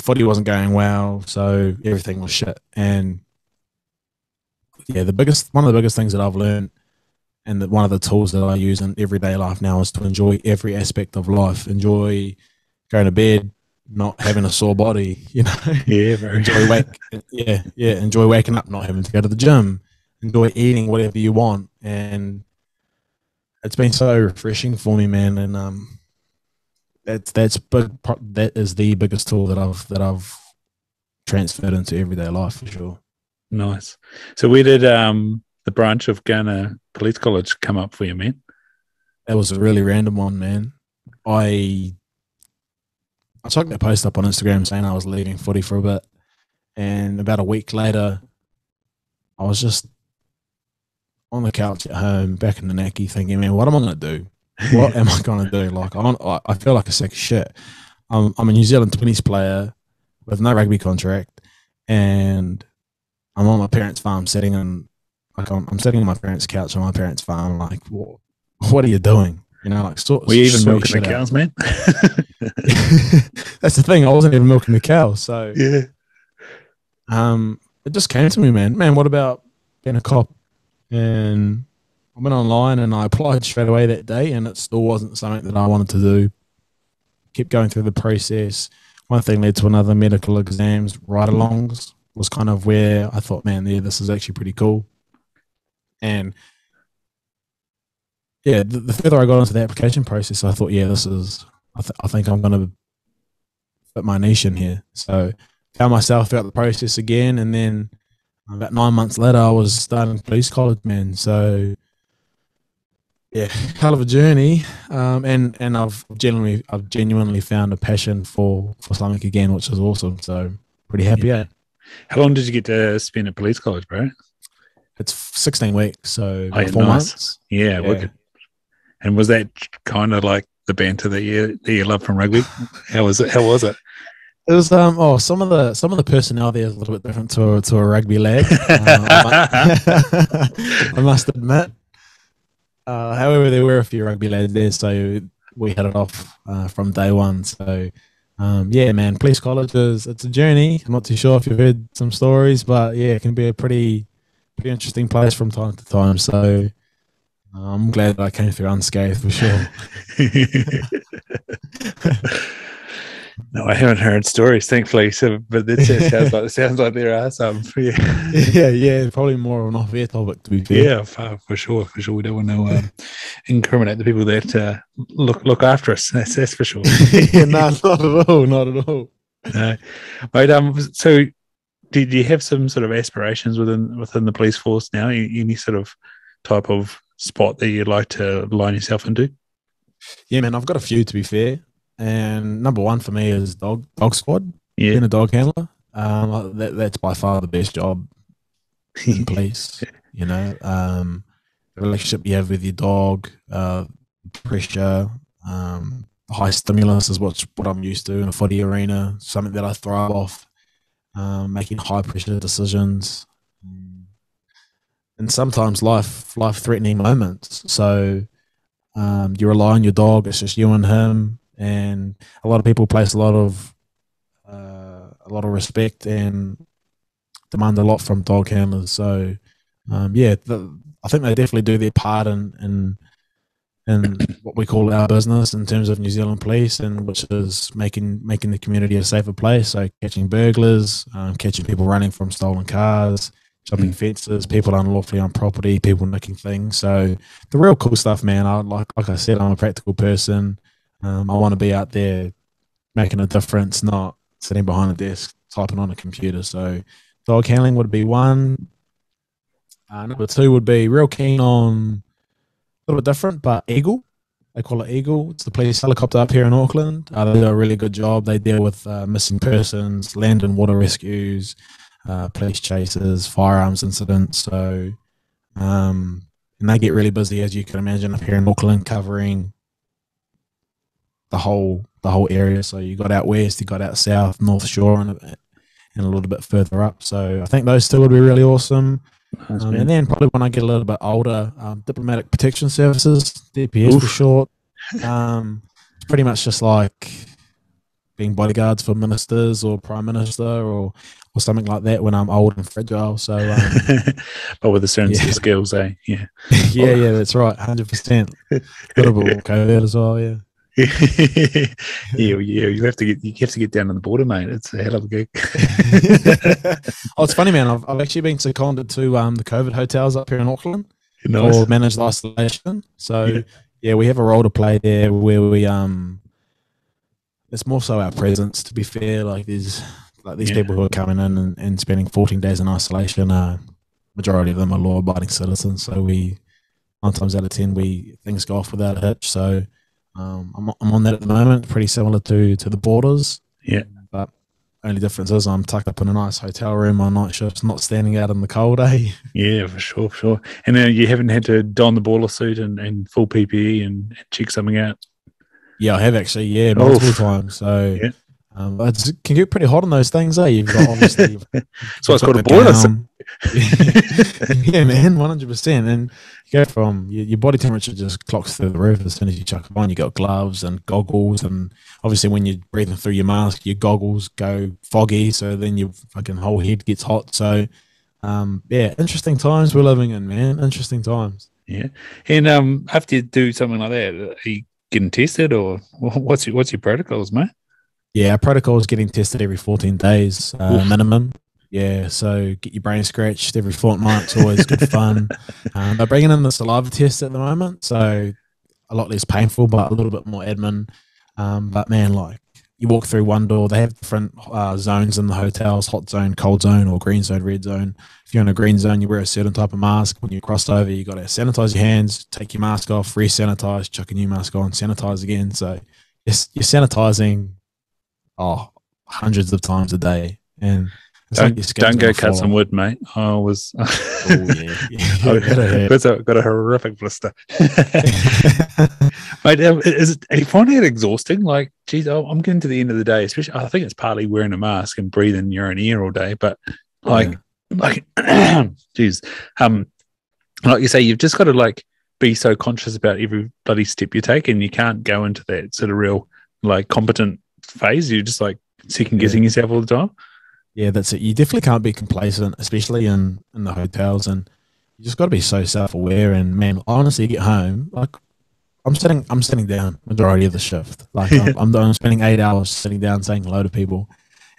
Footy wasn't going well, so everything was shit. And yeah, one of the biggest things that I've learned, and that one of the tools that I use in everyday life now, is to enjoy every aspect of life. Enjoy going to bed, not having a sore body, you know. Yeah, very. Enjoy waking up, not having to go to the gym. Enjoy eating whatever you want, and it's been so refreshing for me, man. And that is the biggest tool that I've transferred into everyday life, for sure. Nice. So where did the branch of going to police college come up for you, man? That was a really random one, man. I chucked that post up on Instagram saying I was leaving footy for a bit, and about a week later, I was just on the couch at home, back in the Naki, thinking, man, what am I going to do? What am I going to do? Like, I feel like a sack of shit. I'm a New Zealand 20s player with no rugby contract, and I'm on my parents' farm sitting on my parents' couch on my parents' farm. Like, what are you doing? You know, like, were you even milking the cows, man? That's the thing. I wasn't even milking the cows. So yeah, it just came to me, man. Man, what about being a cop? And I went online and I applied straight away that day, and it still wasn't something that I wanted to do. Kept going through the process. One thing led to another. Medical exams, ride-alongs was kind of where I thought, man, yeah, this is actually pretty cool. And yeah, the further I got into the application process, I thought, yeah, this is, I think I'm going to put my niche in here. So found myself throughout the process again, and then about 9 months later, I was starting police college, man. So yeah, hell of a journey. And I've genuinely found a passion for something again, which is awesome. So pretty happy. Yeah. How long did you get to spend at police college, bro? It's 16 weeks, so 4 nice. months. Yeah, wicked. And was that kind of like the banter that you love from rugby? How was it? It was some of the personnel there is a little bit different to a rugby lad. I must admit. However, there were a few rugby lads there, so we had it off from day one. So yeah, man, police college it's a journey. I'm not too sure if you've heard some stories, but yeah, it can be a pretty interesting place from time to time. So I'm glad that I came through unscathed, for sure. No, I haven't heard stories, thankfully. So, but it sounds like there are some. Yeah, probably more of an off-air topic, to be fair. Yeah, for sure. We don't want to incriminate the people that look after us. That's for sure. Yeah, no, not at all. No, but so did you have some sort of aspirations within the police force now? Any sort of type of spot that you'd like to line yourself into? Yeah, man, I've got a few to be fair. And number one for me is dog squad. Yeah. Being a dog handler. That's by far the best job in police. You know, the relationship you have with your dog, pressure, high stimulus is what I'm used to in a footy arena. Something that I thrive off. Making high pressure decisions, and sometimes life threatening moments. So you rely on your dog. It's just you and him, and a lot of people place a lot of respect and demand a lot from dog handlers. So I think they definitely do their part in what we call our business in terms of New Zealand police, and which is making the community a safer place. So catching burglars, catching people running from stolen cars, jumping fences, people unlawfully on property, people nicking things. So the real cool stuff, man. Like I said, I'm a practical person. I want to be out there making a difference, not sitting behind a desk typing on a computer. So dog handling would be one. Number two would be real keen on a little bit different, but Eagle. They call it Eagle. It's the police helicopter up here in Auckland. They do a really good job. They deal with missing persons, land and water rescues, police chases, firearms incidents. So, and they get really busy, as you can imagine, up here in Auckland, covering the whole area. So you got out west, you got out south, North Shore, and a little bit further up. So I think those two would be really awesome. And then probably when I get a little bit older, Diplomatic Protection Services, DPS for short. It's pretty much just like being bodyguards for ministers or prime minister or something like that when I'm old and fragile. So, but with a certain set of skills, eh? Yeah, yeah, that's right, 100%. Got a walk over that as well, yeah. yeah, you have to get down on the border, mate. It's a hell of a gig. Oh, it's funny, man. I've actually been seconded to the COVID hotels up here in Auckland for managed isolation. So yeah, we have a role to play there where we it's more so our presence. To be fair, like these people who are coming in and spending 14 days in isolation. Majority of them are law-abiding citizens. So 9 times out of 10 things go off without a hitch. So. I'm on that at the moment, pretty similar to the borders. Yeah. But only difference is I'm tucked up in a nice hotel room on night shifts, not standing out in the cold, eh? Yeah, for sure. And you haven't had to don the baller suit and full PPE and check something out? Yeah, I have actually, multiple times. So it can get pretty hot on those things, eh? You've got obviously... So it's called a boiler suit. Yeah, man, 100%. And you go from your body temperature just clocks through the roof as soon as you chuck it on. You got gloves and goggles, and obviously when you're breathing through your mask, your goggles go foggy, so then your fucking whole head gets hot. So, interesting times we're living in, man. Interesting times. Yeah, and after you do something like that, are you getting tested, or what's your protocols, mate? Yeah, our protocol is getting tested every 14 days minimum. Yeah, so get your brain scratched every fortnight. It's always good fun. They're bringing in the saliva test at the moment, so a lot less painful, but a little bit more admin. But man, like you walk through one door, they have different zones in the hotels: hot zone, cold zone, or green zone, red zone. If you're in a green zone, you wear a certain type of mask. When you cross over, you got to sanitize your hands, take your mask off, re-sanitize, chuck a new mask on, sanitize again. So you're sanitizing hundreds of times a day, and don't go cut some wood, mate. I was got a horrific blister. Mate, are you finding it exhausting? Like, geez, I'm getting to the end of the day, especially I think it's partly wearing a mask and breathing your own air all day, but geez, like you say, you've just got to like be so conscious about every bloody step you take, and you can't go into that sort of real like competent phase. You're just like second guessing yourself all the time. Yeah, that's it. You definitely can't be complacent, especially in the hotels, and you just got to be so self-aware. And man, honestly, get home, like I'm sitting down majority of the shift. Like I'm spending 8 hours sitting down saying hello to people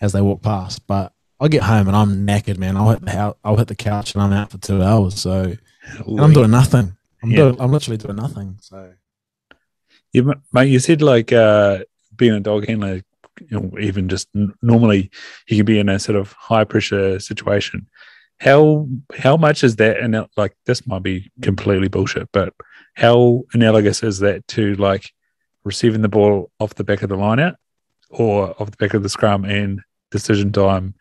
as they walk past. But I get home and I'm knackered, man. I'll hit the couch and I'm out for 2 hours. So and I'm doing nothing. I'm literally doing nothing. So mate, you said like being a dog handler even just normally you can be in a sort of high pressure situation. How much is that? And like, this might be completely bullshit, but how analogous is that to like receiving the ball off the back of the line out or off the back of the scrum and decision time,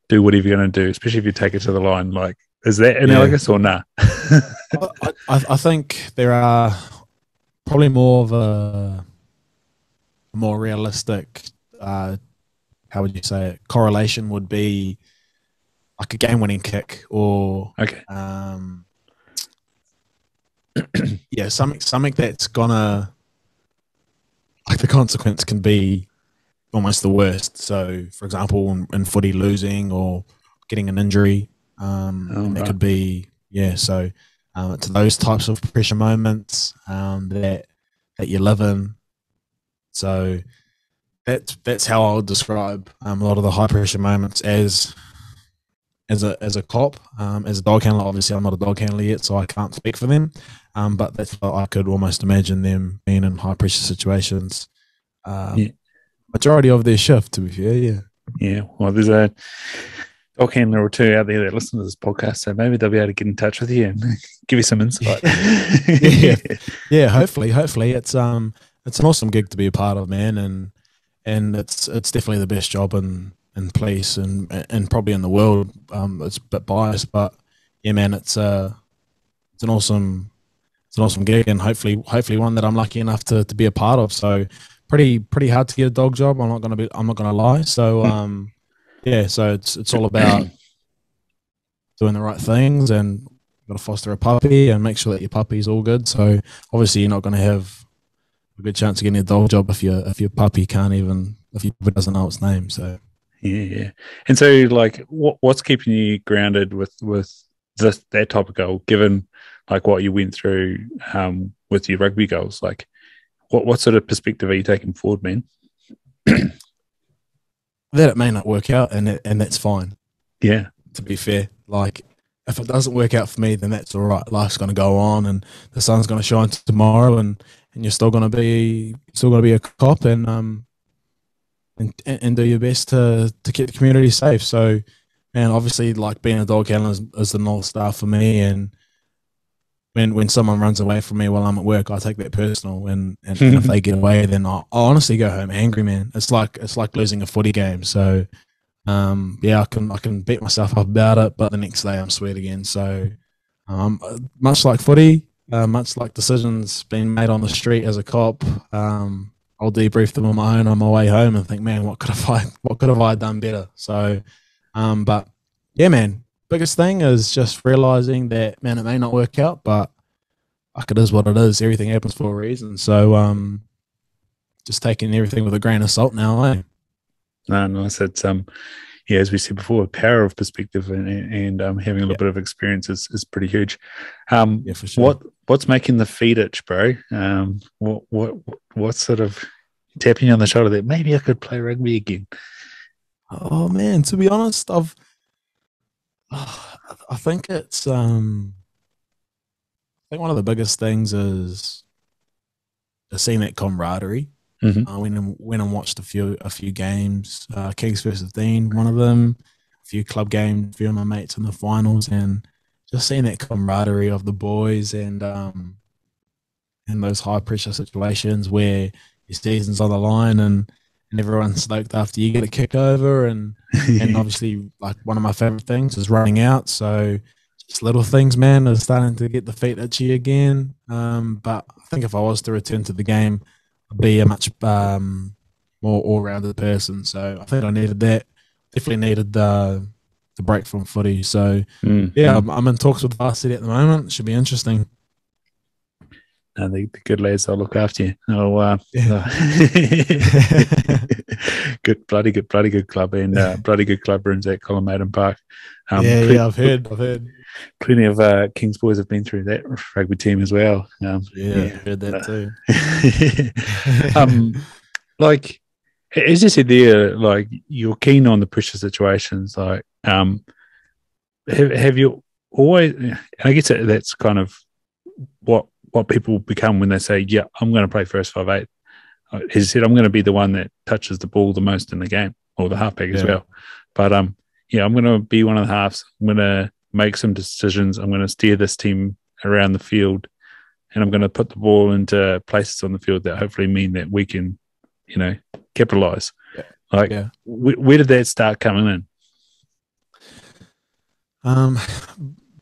do whatever you're going to do, especially if you take it to the line? Like, is that analogous or nah? I think there are probably more of a more realistic, how would you say it, correlation would be like a game-winning kick or Okay. Yeah, something that's gonna, like, the consequence can be almost the worst. So, for example, in footy, losing or getting an injury, and that could be So, to those types of pressure moments that you live in. So that's how I would describe a lot of the high pressure moments as a cop, as a dog handler. Obviously, I'm not a dog handler yet, so I can't speak for them. But that's what I could almost imagine them being in high pressure situations. Majority of their shift, to be fair, yeah. Yeah, well, there's a dog handler or two out there that listen to this podcast, so maybe they'll be able to get in touch with you and give you some insight. Yeah. Hopefully, it's an awesome gig to be a part of, man, and it's definitely the best job in police and probably in the world. It's a bit biased, but yeah, man, it's an awesome gig, and hopefully one that I'm lucky enough to be a part of. So pretty hard to get a dog job. I'm not gonna lie. So so it's all about doing the right things, and you've got to foster a puppy and make sure that your puppy's all good. So obviously you're not going to have a good chance of getting a dog job if your puppy doesn't know its name. So yeah. And so, like, what's keeping you grounded with that type of goal, given like what you went through with your rugby goals? Like, what sort of perspective are you taking forward, man? That it may not work out, and that's fine. Yeah. To be fair, like, if it doesn't work out for me, then that's all right. Life's going to go on, and the sun's going to shine tomorrow, and you're still going to be a cop, and do your best to keep the community safe. So, man, obviously, like, being a dog handler is the North Star for me, and when someone runs away from me while I'm at work, I take that personal, and if they get away, then I honestly go home angry, man. It's like losing a footy game. So I can beat myself up about it, but the next day I'm sweet again. So much like footy, much like decisions being made on the street as a cop, I'll debrief them on my own on my way home and think, man, what could have I done better? So but yeah, man, biggest thing is just realizing that, man, it may not work out, but like, it is what it is. Everything happens for a reason. So just taking everything with a grain of salt now, eh? No, nice. It's as we said before, the power of perspective and having a little bit of experience is pretty huge. Yeah, for sure. What's making the feet itch, bro? What sort of tapping you on the shoulder that maybe I could play rugby again? Oh man, to be honest, I think it's I think one of the biggest things is seeing that camaraderie. Mm-hmm. Went and watched a few games, Kings versus Dean, one of them, a few club games, a few of my mates in the finals, and just seeing that camaraderie of the boys, and in those high pressure situations where your season's on the line, and everyone's stoked after you get a kick over, and obviously, like, one of my favorite things is running out. So just little things, man, are starting to get the feet itchy again. But I think if I was to return to the game, I'd be a much more all-rounded person. So I think I needed that. Definitely needed the break from footy. So I'm in talks with varsity at the moment. It should be interesting. The good lads, I'll look after you. Good, bloody good club, and bloody good club rooms at Colmaden Park. I've heard. Plenty of Kings boys have been through that rugby team as well. I've heard that too. Like, as you said there, like, you're keen on the pressure situations. Like, have you always? I guess that's kind of what people become when they say, "Yeah, I'm going to play first 5/8." he said, I'm going to be the one that touches the ball the most in the game, or the halfback as well. But yeah, I'm going to be one of the halves. I'm going to make some decisions. I'm going to steer this team around the field, and I'm going to put the ball into places on the field that hopefully mean that we can, capitalize. Like, where did that start coming in?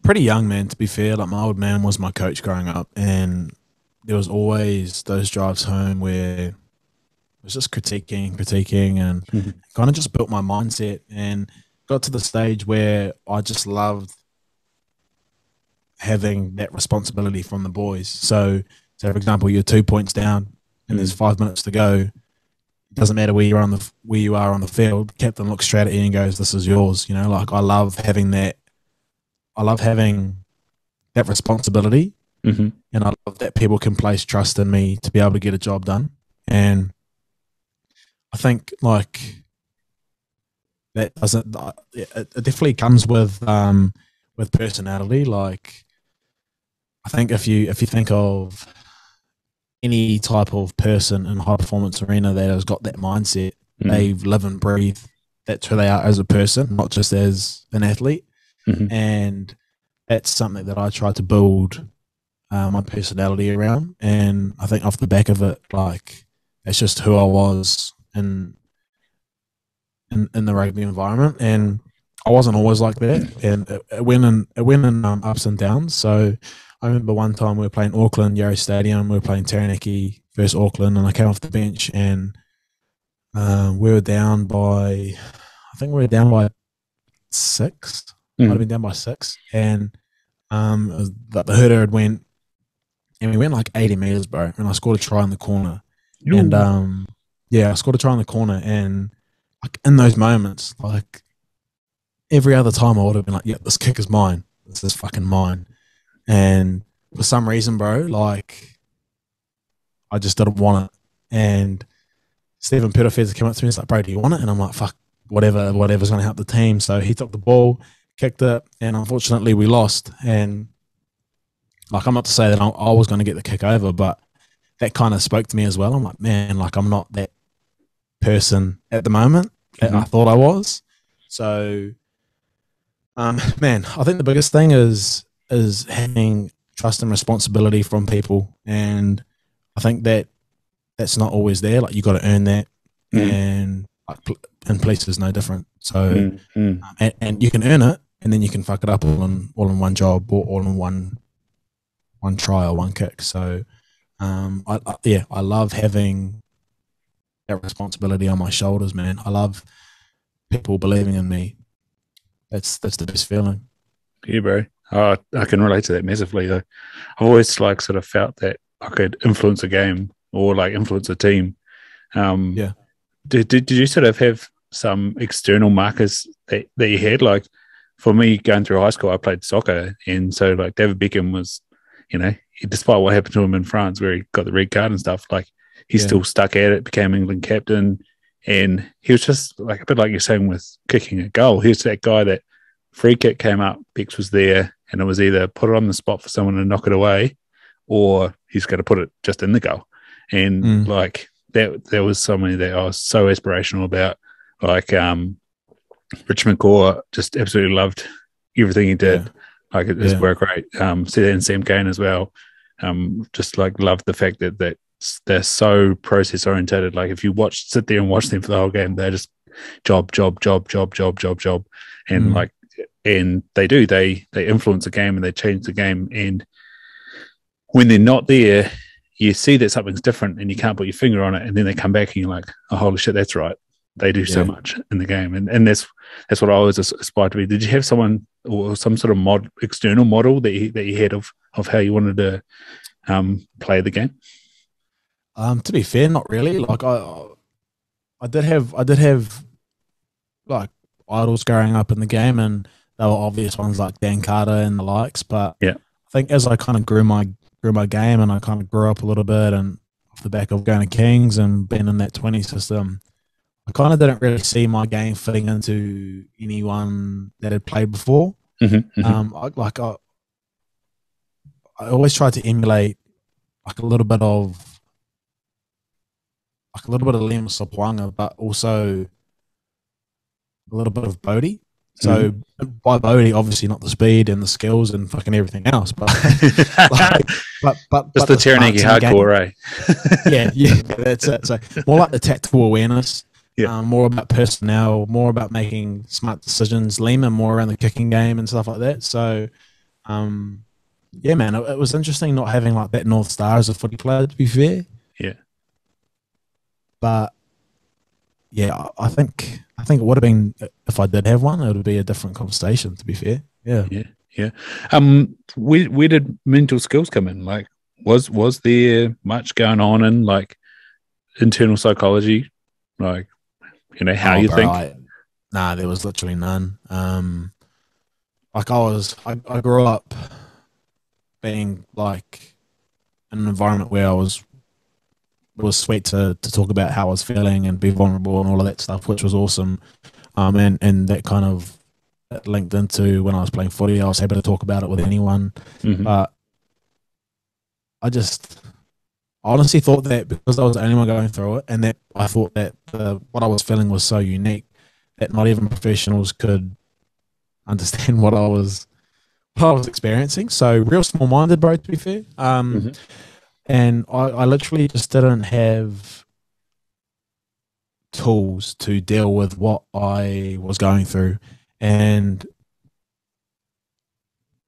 Pretty young, man, to be fair. Like, my old man was my coach growing up, and there was always those drives home where it was just critiquing, and kind of just built my mindset, and got to the stage where I just loved having that responsibility from the boys. So for example, you're 2 points down and there's 5 minutes to go. It doesn't matter where you are on the field. Captain looks straight at you and goes, "This is yours." Like, I love having that. I love having that responsibility, and I love that people can place trust in me to be able to get a job done. And I think, like, that doesn't. It definitely comes with personality. Like, I think if you think of any type of person in a high performance arena that has got that mindset, they live and breathe. That's who they are as a person, not just as an athlete. And that's something that I try to build my personality around. And I think off the back of it, like, that's just who I was in the rugby environment. And I wasn't always like that, and it went in ups and downs. So I remember one time we were playing Auckland, Yarra Stadium. We were playing Taranaki versus Auckland, and I came off the bench, and we were down by, I think we were down by 6. Might have been down by 6, and the hooter had went, and we went like 80 meters, bro. And I scored a try in the corner, and I scored a try in the corner, and like, in those moments, like, every other time I would have been like, "Yeah, this kick is mine. This is fucking mine." And for some reason, bro, like, I just didn't want it. And Stephen Pettifers came up to me and was like, "Bro, do you want it?" And I'm like, "Fuck, whatever's going to help the team." So he took the ball, kicked it, and unfortunately we lost. And, like, I'm not to say that I was going to get the kick over, but that kind of spoke to me as well. I'm like, man, like, I'm not that person at the moment that I thought I was. So, man, I think the biggest thing is having trust and responsibility from people, and I think that's not always there. Like, you got to earn that, and like, in police is no different. So, and you can earn it, and then you can fuck it up all in one job, or all in one try or one kick. So, I love having that responsibility on my shoulders, man. I love people believing in me. That's the best feeling. Yeah, bro. I can relate to that massively, though. I've always, like, sort of felt that I could influence a game, or like influence a team. Did you sort of have some external markers that you had? Like, for me, going through high school, I played soccer, and so, like, David Beckham was, despite what happened to him in France, where he got the red card and stuff, like, he still stuck at it, became England captain, and he was just, like, a bit like you're saying with kicking a goal. He was that guy that free kick came up, Bex was there, and it was either put it on the spot for someone to knock it away, or he's got to put it just in the goal. And like, that was something that I was so aspirational about. Like, Richard McCaw just absolutely loved everything he did. Like, his work rate. See that in Sam Kane as well. Just, like, loved the fact that they're so process orientated. Like, if you sit there and watch them for the whole game, they're just job, and like, and they influence the game and they change the game. And when they're not there, you see that something's different and you can't put your finger on it, and then they come back and you're like, "Oh, holy shit, that's right." They do so much in the game, and that's what I always aspired to be. Did you have someone or some sort of external model that you had of how you wanted to play the game? To be fair, not really. Like, I did have like idols growing up in the game, and they were obvious ones like Dan Carter and the likes. But I think as I kind of grew my game, and I kind of grew up a little bit, and off the back of going to Kings and being in that 20 system, I kind of didn't really see my game fitting into anyone that had played before. I always tried to emulate, like, a little bit of like a little bit of Lima Sopoanga, but also a little bit of Bodie. So by Bodie, obviously not the speed and the skills and fucking everything else, but like, but just the Taranaki hardcore, eh? yeah, that's it. So more like the tactical awareness, Yeah. more about personnel, more about making smart decisions. Lima more around the kicking game and stuff like that. So, yeah, man, it was interesting not having like that North Star as a footy player. To be fair, Yeah. but yeah, I think it would have been, if I did have one, it would be a different conversation. To be fair, yeah. Yeah. Where did mental skills come in? Like, was there much going on in like internal psychology? Like, how you bro, think? Nah, there was literally none. Like I grew up being like in an environment where it was sweet to talk about how I was feeling and be vulnerable and all of that stuff, which was awesome. And that kind of linked into when I was playing footy. I was happy to talk about it with anyone. But I honestly thought that because I was the only one going through it, and that I thought that what I was feeling was so unique that not even professionals could understand what I was experiencing. So real small minded, bro, to be fair. And I literally just didn't have tools to deal with what I was going through. And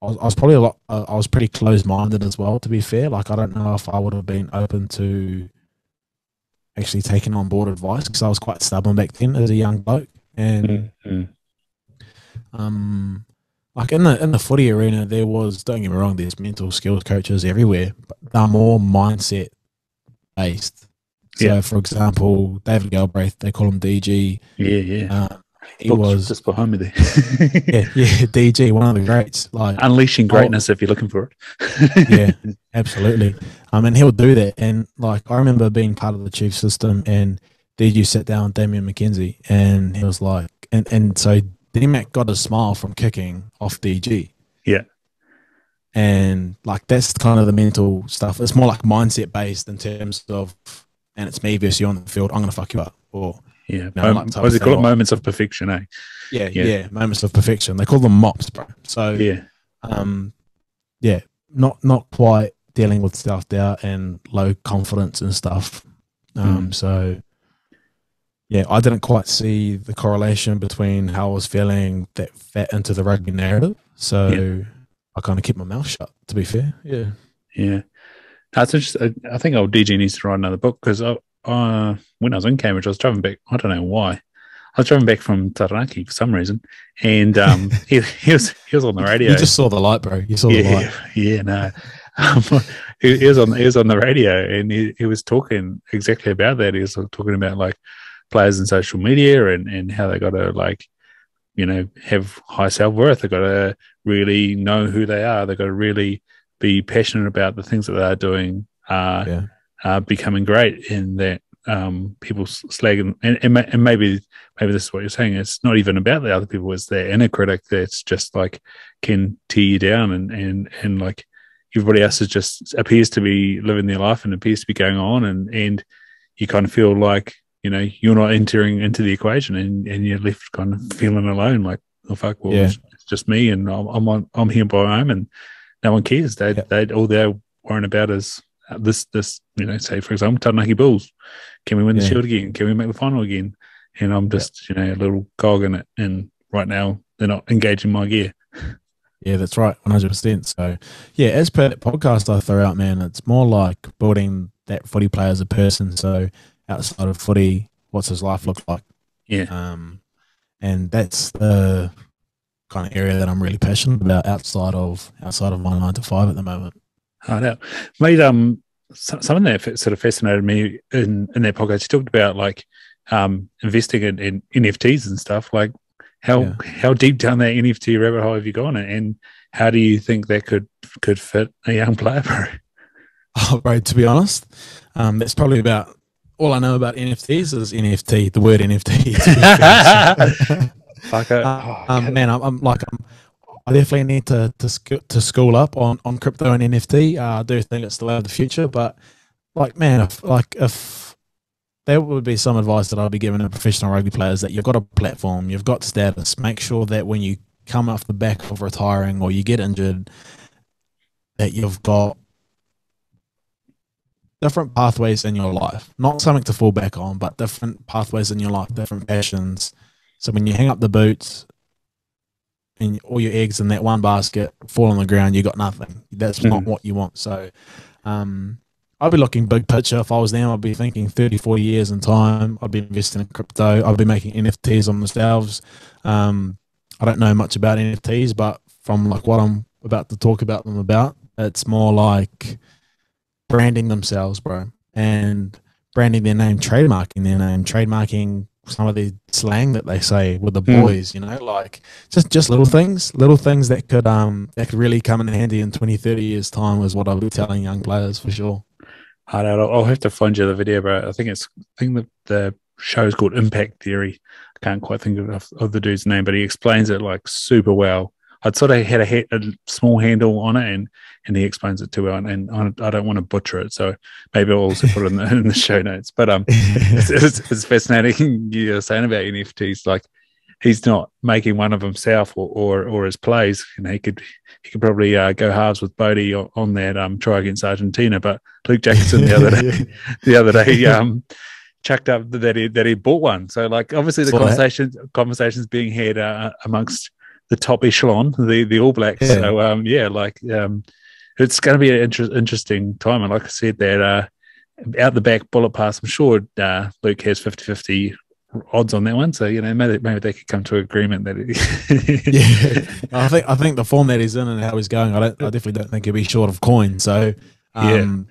I was probably I was pretty closed minded as well, to be fair. Like, I don't know if I would have been open to actually taking on board advice, because I was quite stubborn back then as a young bloke. And like in the footy arena, there was, don't get me wrong, there's mental skills coaches everywhere, but they're more mindset based. So, for example, David Galbraith, they call him DG. He was just behind me there. DG, one of the greats. Like, unleashing greatness if you're looking for it. Yeah, absolutely. And he'll do that. And like, I remember being part of the chief system, and DG sat down with Damien McKenzie, and he was like, and so D-Mac got a smile from kicking off DG. Yeah. And like, that's kind of the mental stuff. It's more like mindset based in terms of, and it's me versus you on the field, I'm going to fuck you up. Or, what do they call it? Moments of perfection, eh? Yeah, moments of perfection. They call them mops, bro. So, not quite dealing with self-doubt and low confidence and stuff. So, yeah, I didn't quite see the correlation between how I was feeling that fat into the rugby narrative. So I kind of kept my mouth shut, to be fair. Yeah. That's interesting. I think old DG needs to write another book, because when I was in Cambridge, I was driving back. I don't know why. I was driving back from Taranaki for some reason, and he was on the radio. You just saw the light, bro. You saw the light. Yeah, no. He was on the radio, and he was talking exactly about that. He was talking about like players in social media and how they got to like, have high self-worth. They got to really know who they are. They got to really be passionate about the things that they're doing, becoming great, in that people slag and maybe this is what you're saying. It's not even about the other people. It's their inner critic that's just like can tear you down, and like everybody else is just appears to be living their life and appears to be going on, and you kind of feel like you're not entering into the equation, and you're left kind of feeling alone. Like, oh fuck, well, it's just me, and I'm here by home, and no one cares. They all they're worrying about is this. Say for example, Taranaki Bulls. Can we win the Shield again? Can we make the final again? And I'm just a little cog in it. And right now they're not engaging my gear. Yeah, that's right, 100%. So yeah, as per that podcast I throw out, man, it's more like building that footy player as a person. So outside of footy, what's his life look like? Yeah. And that's the kind of area that I'm really passionate about outside of my 9 to 5 at the moment. I know. Mate, something that sort of fascinated me in that podcast, you talked about like investing in NFTs and stuff. Like how deep down that NFT rabbit hole have you gone, and how do you think that could fit a young player, bro? Oh, bro, to be honest, that's probably about all I know about NFTs is NFT, the word NFT. Fuck it. Man, I definitely need to school up on crypto and NFT. I do think it's the way of the future, but like, man, if that would be some advice that I'd be giving to professional rugby players, that you've got a platform, you've got status. Make sure that when you come off the back of retiring or you get injured, that you've got different pathways in your life. Not something to fall back on, but different pathways in your life, different passions. So when you hang up the boots and all your eggs in that one basket fall on the ground, you got nothing. That's not what you want. So I'd be looking big picture. If I was them, I'd be thinking 30, 40 years in time. I'd be investing in crypto. I'd be making NFTs on themselves. I don't know much about NFTs, but from like what I'm about to talk about them about, it's more like branding themselves, bro, and branding their name, trademarking their name, trademarking some of the slang that they say with the boys, you know, like just little things that could really come in handy in 20, 30 years time is what I'll be telling young players for sure. I'll have to find you the video, bro. I think the show's called Impact Theory. I can't quite think of the dude's name, but he explains it like super well. I'd sort of had a small handle on it, and he explains it too well, and I don't want to butcher it, so maybe I'll also put it in the show notes. But it's fascinating you're saying about NFTs. Like, he's not making one of himself or his plays. You know, he could probably go halves with Bodie on that try against Argentina. But Luke Jacobson the other day chucked up that he bought one. So like, obviously the conversations being had amongst the top echelon, the All Blacks. Yeah. So it's going to be an interesting time. And like I said, that out the back bullet pass, I'm sure Luke has 50-50 odds on that one. So, you know, maybe they could come to an agreement that I think the form that he's in and how he's going, I definitely don't think he'll be short of coin. So also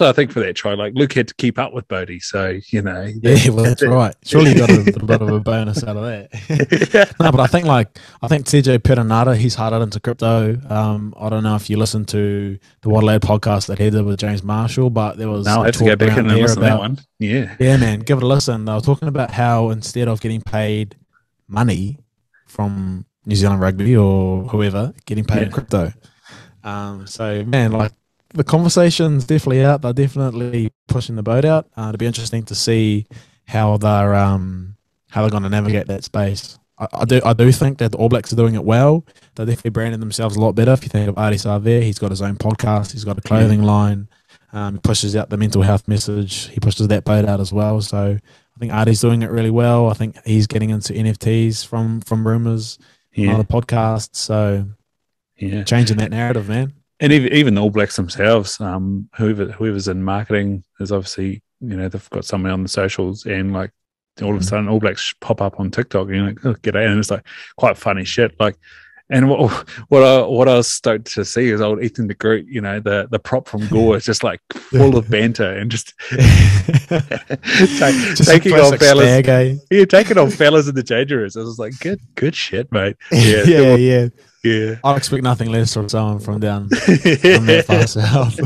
I think for that try, like, Luke had to keep up with Bodie, so you know. Yeah, well, that's right. Surely you got a little bit of a bonus out of that. No, but I think TJ Perenara, he's hard into crypto. I don't know if you listened to the Waddle Lad podcast that he did with James Marshall, but there was I have to go back and listen to that one. Yeah, man, give it a listen. They were talking about how instead of getting paid money from New Zealand Rugby or whoever, getting paid in crypto. So, man, like, the conversation's definitely out. They're definitely pushing the boat out. It'll be interesting to see how they're going to navigate that space. I do think that the All Blacks are doing it well. They're definitely branding themselves a lot better. If you think of Ardie Savea, he's got his own podcast. He's got a clothing line. He pushes out the mental health message. He pushes that boat out as well. So I think Ardie's doing it really well. I think he's getting into NFTs from rumours on other podcasts. So changing that narrative, man. And even the All Blacks themselves, whoever's in marketing is obviously, you know, they've got someone on the socials, and like all of a sudden All Blacks pop up on TikTok, and you're like, oh, g'day, and it's like quite funny shit. Like, and what I was stoked to see is old Ethan de Groot, you know, the prop from Gore is just like full of banter and just taking on fellas. Stag, taking on fellas in the change rooms. I was like, good shit, mate. Yeah. I expect nothing less from someone from down that far south.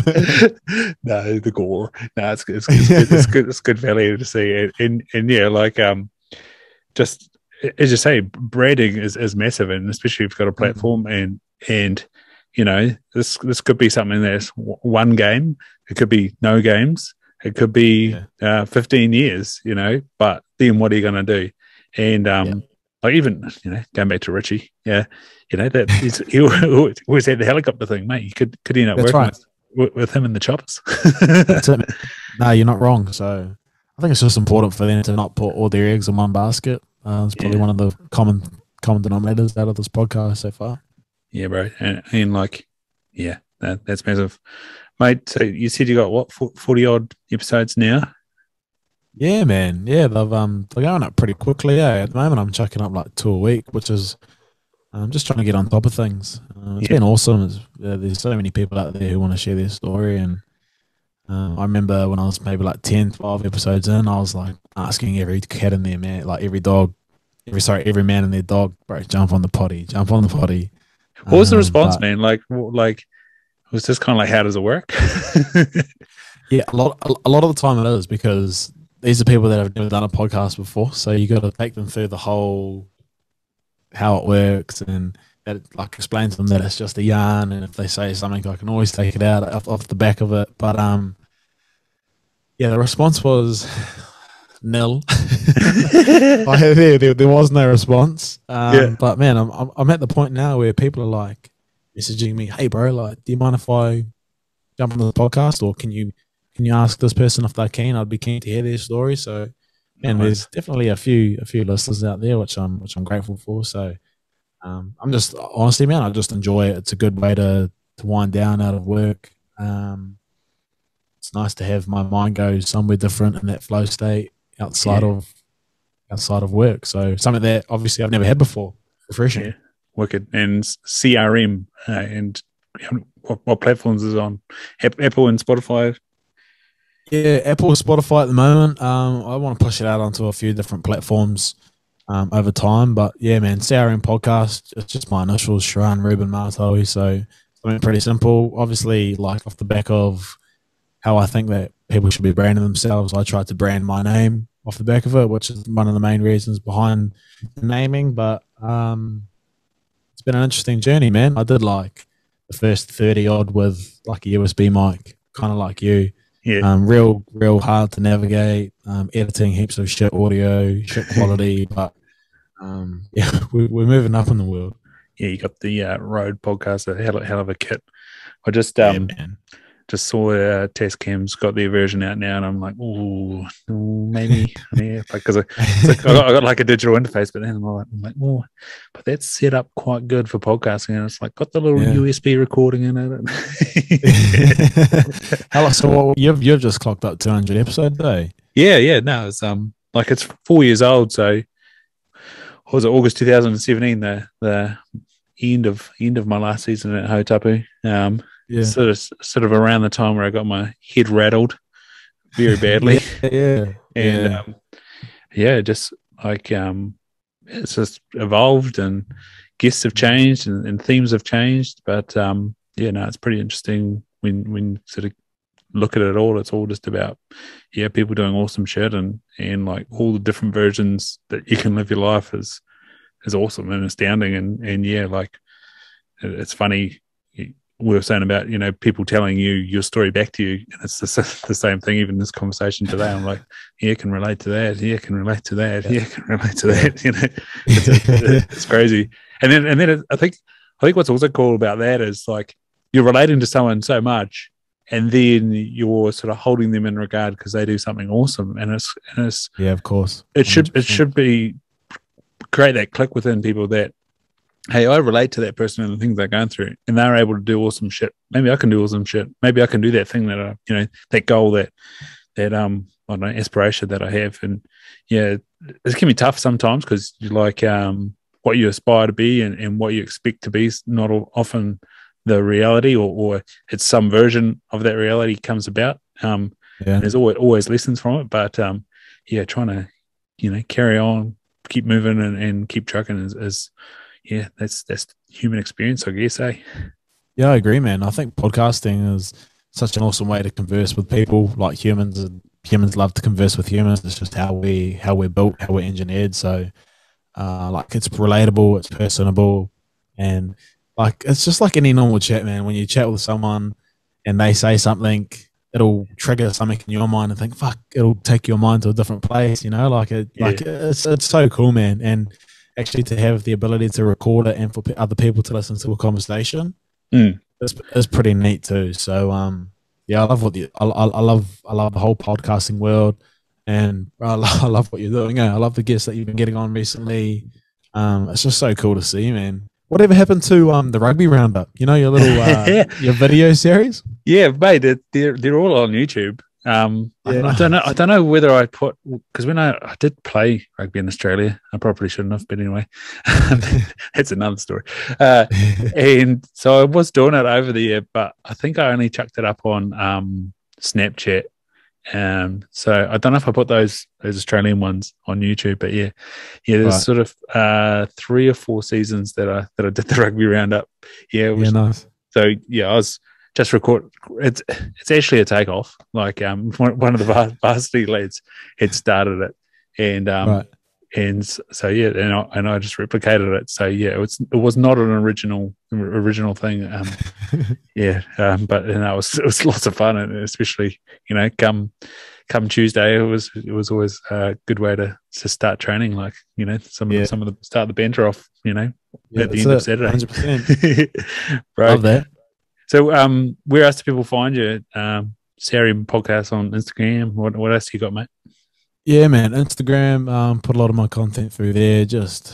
No, the Gore. No, it's good. It's good value to see. And yeah, like just as you say, branding is massive, and especially if you've got a platform and you know, this could be something that's one game. It could be no games. It could be 15 years. You know, but then what are you going to do? And like, even, you know, going back to Richie, you know, that he always had the helicopter thing, mate. You could end up working with him in the choppers. That's it. No, you're not wrong. So I think it's just important for them to not put all their eggs in one basket. It's probably one of the common denominators out of this podcast so far. Yeah, bro. And like, that's massive. Mate, so you said you got, what, 40-odd episodes now? Yeah, man. Yeah, they're going up pretty quickly. Yeah, at the moment I'm chucking up like 2 a week, which is I'm just trying to get on top of things. It's been awesome. There's so many people out there who want to share their story, and I remember when I was maybe like 10, 12 episodes in, I was like asking every cat in there, man, like every man and their dog, bro, jump on the potty. What was the response, man? Like it was just kind of like, how does it work? Yeah, a lot of the time it is, because these are people that have never done a podcast before, so you got to take them through the whole how it works, and that like explain to them that it's just a yarn, and if they say something, I can always take it out off the back of it. But Yeah, the response was nil. There was no response. Yeah. But man, I'm at the point now where people are like messaging me, "Hey, bro, like, do you mind if I jump on the podcast, or can you ask this person if they're keen? I'd be keen to hear their story." So, and Nice. there's definitely a few listeners out there, which I'm grateful for. So, I'm just honestly, man, I just enjoy it. It's a good way to wind down out of work. It's nice to have my mind go somewhere different in that flow state outside Yeah. of work. So something that obviously I've never had before. Yeah. Refreshing. Wicked. And CRM, and what platforms is on? Apple and Spotify. Yeah, Apple, Spotify at the moment. I want to push it out onto a few different platforms over time. But yeah, man, CRM podcast. It's just my initials, Ciarahn Matoe. So something pretty simple. Obviously, like off the back of how I think that people should be branding themselves, I tried to brand my name off the back of it, which is one of the main reasons behind the naming. But it's been an interesting journey, man. I did like the first 30 odd with like a USB mic, kind of like you. Yeah. Real hard to navigate, editing heaps of shit audio, shit quality. But yeah, we're moving up in the world. Yeah. You got the Rode podcast, a hell of a kit. I Yeah, man. just saw Test Cam's got their version out now, and I'm like, oh, maybe, yeah, because I got like a digital interface, but then I'm like, oh, but that's set up quite good for podcasting, and it's like got the little Yeah. USB recording in it. Hello, so you've just clocked up 200 episodes a day. Yeah, no, it's like it's 4 years old, so was it August 2017, the end of my last season at Hotapu. Yeah, sort of around the time where I got my head rattled very badly. yeah, And just like it's just evolved, and guests have changed, and themes have changed. But it's pretty interesting when sort of look at it all. It's all just about people doing awesome shit, and like all the different versions that you can live your life is awesome and astounding. And like it's funny. We were saying about people telling you your story back to you, and it's the same thing. Even this conversation today, I'm like, yeah, can relate to that. Yeah, can relate to that. Yeah, can relate to that. It's crazy. And then I think what's also cool about that is like you're relating to someone so much, and then you're sort of holding them in regard because they do something awesome, and it's yeah, of course. It should be create that click within people that, hey, I relate to that person and the things they're going through, and they're able to do awesome shit. Maybe I can do awesome shit. Maybe I can do that thing that that goal, that I don't know, aspiration that I have. And yeah, it can be tough sometimes because you like what you aspire to be and what you expect to be is not often the reality, or it's some version of that reality comes about. There's always lessons from it, but trying to carry on, keep moving, and keep trucking is that's human experience, I guess. Yeah, I agree, man. I think podcasting is such an awesome way to converse with people, like humans. And humans love to converse with humans. It's just how we're built, how we're engineered. So, like, it's relatable, it's personable, and like it's just like any normal chat, man. When you chat with someone and they say something, it'll trigger something in your mind and think, fuck, it'll take your mind to a different place. Like it's so cool, man. And actually to have the ability to record it and for other people to listen to a conversation is pretty neat too. So I love I love the whole podcasting world, and I love what you're doing. I love the guests that you've been getting on recently. It's just so cool to see, man. Whatever happened to the rugby roundup? Your little your video series? Yeah, mate, they're all on YouTube. I don't know whether I put, because when I did play rugby in Australia, I probably shouldn't have, but anyway, that's another story. And so I was doing it over the year, but I think I only chucked it up on Snapchat. So I don't know if I put those Australian ones on YouTube, but there's sort of 3 or 4 seasons that I did the rugby roundup. Nice. So I was just record. It's actually a takeoff. Like one of the varsity lads had started it, and and so and I just replicated it. So it was not an original thing. But it was lots of fun, and especially come come Tuesday, it was always a good way to start training. Like, some of the start the banter off. At the end of Saturday, 100%. Bro. Love that. So, where else do people find you? Ciarahn Podcast on Instagram. What else you got, mate? Yeah, man. Instagram, put a lot of my content through there, just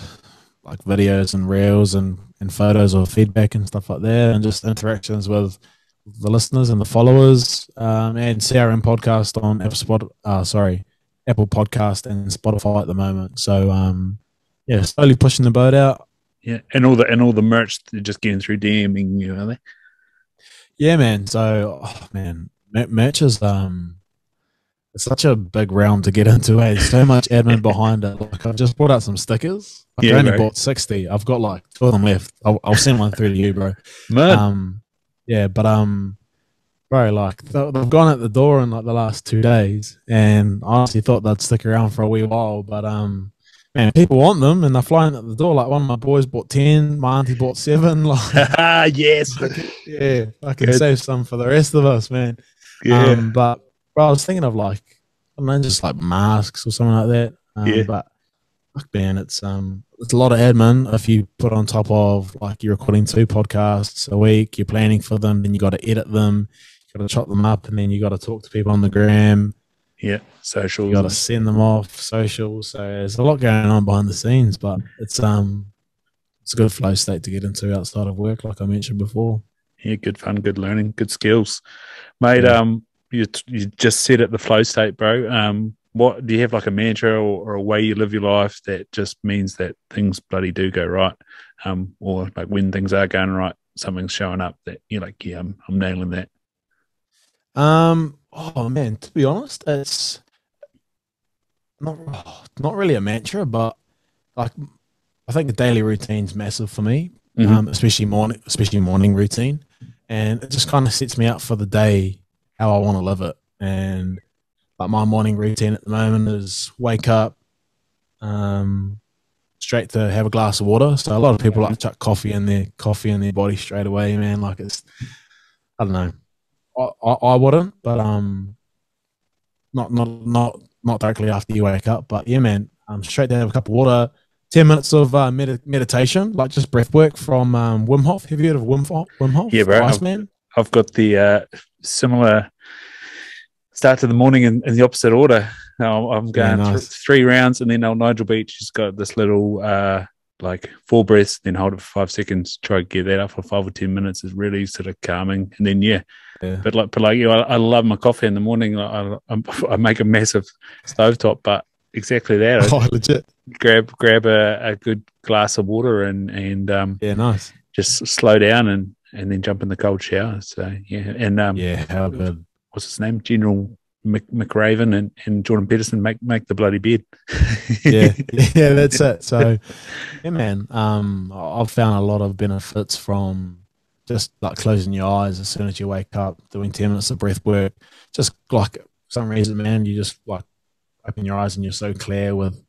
like videos and reels and photos or feedback and stuff like that, and just interactions with the listeners and the followers. And CRM Podcast on Apple Podcast and Spotify at the moment. So, slowly pushing the boat out. Yeah, and all the merch they're just getting through DMing you, are they? Yeah, man. So, merch is it's such a big realm to get into. So much admin behind it. Like, I've just brought out some stickers. I only bought 60. I've got like 2 of them left. I'll send one through to you, bro. Man. Bro, like they've gone at the door in like the last 2 days, and I honestly thought they'd stick around for a wee while, but man, people want them, and they're flying at the door. Like, one of my boys bought 10, my auntie bought 7. Like, yes, I can save some for the rest of us, man. Yeah, but bro, I was thinking of like, I don't know, just like masks or something like that. But fuck, man, it's a lot of admin if you put on top of like you're recording 2 podcasts a week, you're planning for them, then you got to edit them, you got to chop them up, and then you got to talk to people on the gram. Yeah, socials. You got to send them off, socials. So there's a lot going on behind the scenes, but it's a good flow state to get into outside of work, like I mentioned before. Yeah, good fun, good learning, good skills, mate. You just said at the flow state, bro. What do you have, like a mantra or a way you live your life that just means that things bloody do go right, or like when things are going right, something's showing up that you're like, yeah, I'm nailing that. Oh man, to be honest, it's not really a mantra, but like I think the daily routine's massive for me, especially morning routine, and it just kind of sets me up for the day how I want to live it. And like my morning routine at the moment is wake up, straight to have a glass of water. So a lot of people like to chuck coffee in their body straight away, man. Like, it's, I don't know. I wouldn't, but not directly after you wake up. But yeah, man, straight to have a cup of water, 10 minutes of meditation, like just breath work from Wim Hof. Have you heard of Wim Hof? Yeah, bro. I've got the similar start to the morning in the opposite order. I'm going 3 rounds, and then Nigel Beach has got this little like 4 breaths, then hold it for 5 seconds. Try to get that up for 5 or 10 minutes. Is really sort of calming, and then But like you, I love my coffee in the morning. I make a massive stovetop, but exactly that. Legit. Grab a good glass of water and nice. Just slow down and then jump in the cold shower. So how good. What's his name? General McRaven and Jordan Peterson make the bloody bed. yeah, that's it. So yeah, man, I've found a lot of benefits from just like closing your eyes as soon as you wake up, doing 10 minutes of breath work. Just like, for some reason, man, you just like open your eyes and you're so clear with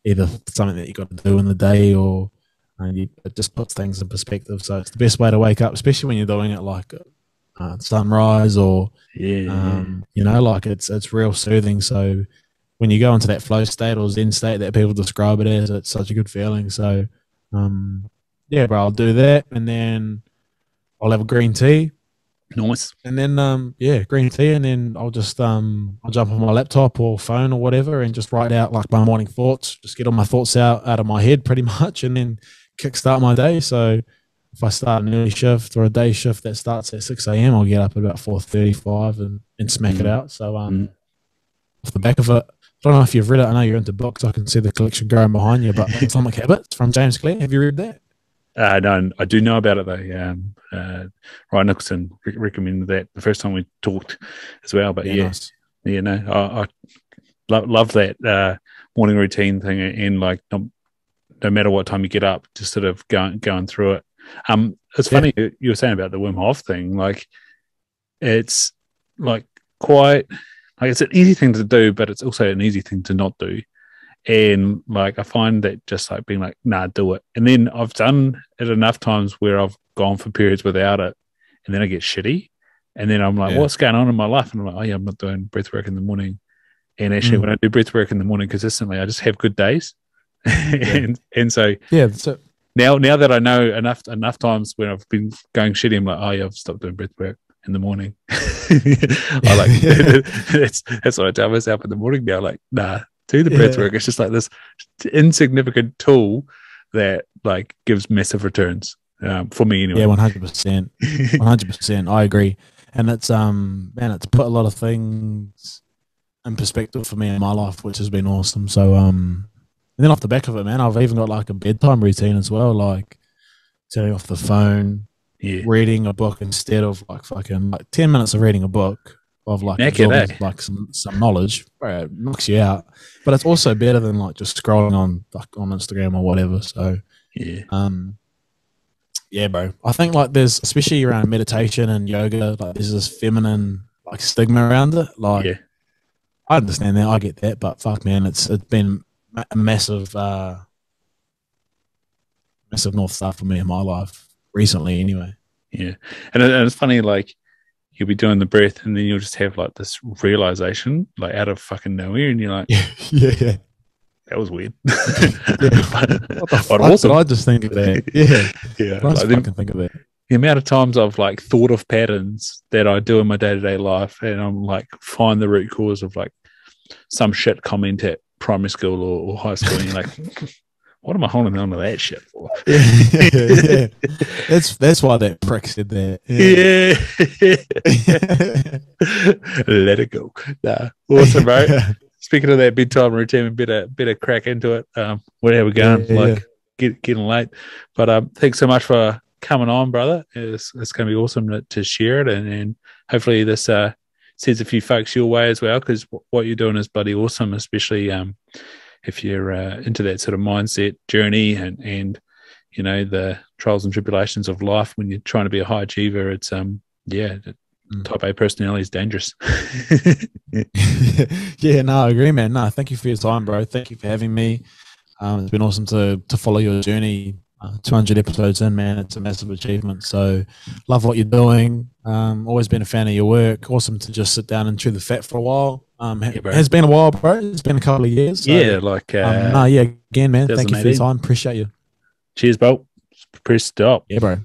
either something that you got to do in the day or it just puts things in perspective. So it's the best way to wake up, especially when you're doing it like sunrise or like it's real soothing. So when you go into that flow state or zen state that people describe it as, it's such a good feeling. So bro, I'll do that, and then I'll have a green tea. Nice. And then green tea, and then I'll just I'll jump on my laptop or phone or whatever and just write out like my morning thoughts, just get all my thoughts out of my head pretty much, and then kickstart my day. So if I start an early shift or a day shift that starts at 6 a.m., I'll get up at about 4:35 and smack it out. So off the back of it, I don't know if you've read it. I know you're into books. I can see the collection growing behind you, but Atomic Habits from James Clear. Have you read that? No, I do know about it though. Ryan Nicholson recommended that the first time we talked as well. But nice. I love that morning routine thing, and like no matter what time you get up, just sort of going through it. It's funny you were saying about the Wim Hof thing. Like, it's like quite like it's an easy thing to do, but it's also an easy thing to not do. And like, I find that just like being like, nah, do it. And then I've done it enough times where I've gone for periods without it, and then I get shitty. And then I'm like, what's going on in my life? And I'm like, oh yeah, I'm not doing breath work in the morning. And actually, when I do breath work in the morning consistently, I just have good days. and so now that I know enough times when I've been going shitty, I'm like, oh yeah, I've stopped doing breath work in the morning. I like that's what I tell myself in the morning now. Like, nah, do the breath work. It's just like this insignificant tool that like gives massive returns for me anyway. Yeah, 100%, 100%. I agree, and it's it's put a lot of things in perspective for me in my life, which has been awesome. So and then off the back of it, man, I've even got like a bedtime routine as well, like turning off the phone, reading a book instead of like fucking like 10 minutes of reading a book of like absorbing like some knowledge. Bro, it knocks you out, but it's also better than like just scrolling on Instagram or whatever. So yeah, bro. I think like there's, especially around meditation and yoga, like there's this feminine like stigma around it. Like I understand that, I get that, but fuck, man, it's been a massive North Star for me in my life recently, anyway. Yeah, and it's funny, like you'll be doing the breath, and then you'll just have like this realization, like out of fucking nowhere, and you're like, yeah. That was weird. What the fuck did I just think of that? Yeah. I just fucking think of that. The amount of times I've like thought of patterns that I do in my day-to-day life, and I'm like, find the root cause of like some shit comment at primary school or high school, and you're like, what am I holding on to that shit for? Yeah. That's why that prick said that. Yeah. Let it go. Nah. Awesome, bro. Speaking of that bedtime routine, better crack into it. Where are we going? Getting late. But thanks so much for coming on, brother. It's going to be awesome to share it, and hopefully this sends a few folks your way as well, because what you're doing is bloody awesome, especially if you're into that sort of mindset journey and you know, the trials and tribulations of life when you're trying to be a high achiever. It's type A personality is dangerous. Yeah, no, I agree, man. No, thank you for your time, bro. Thank you for having me. It's been awesome to follow your journey. 200 episodes in, man, it's a massive achievement. So love what you're doing. Always been a fan of your work. Awesome to just sit down and chew the fat for a while. Has been a while, bro. It's been a couple of years. So, again, man, thank you for your time. Appreciate you. Cheers, bro. Press stop. Yeah, bro.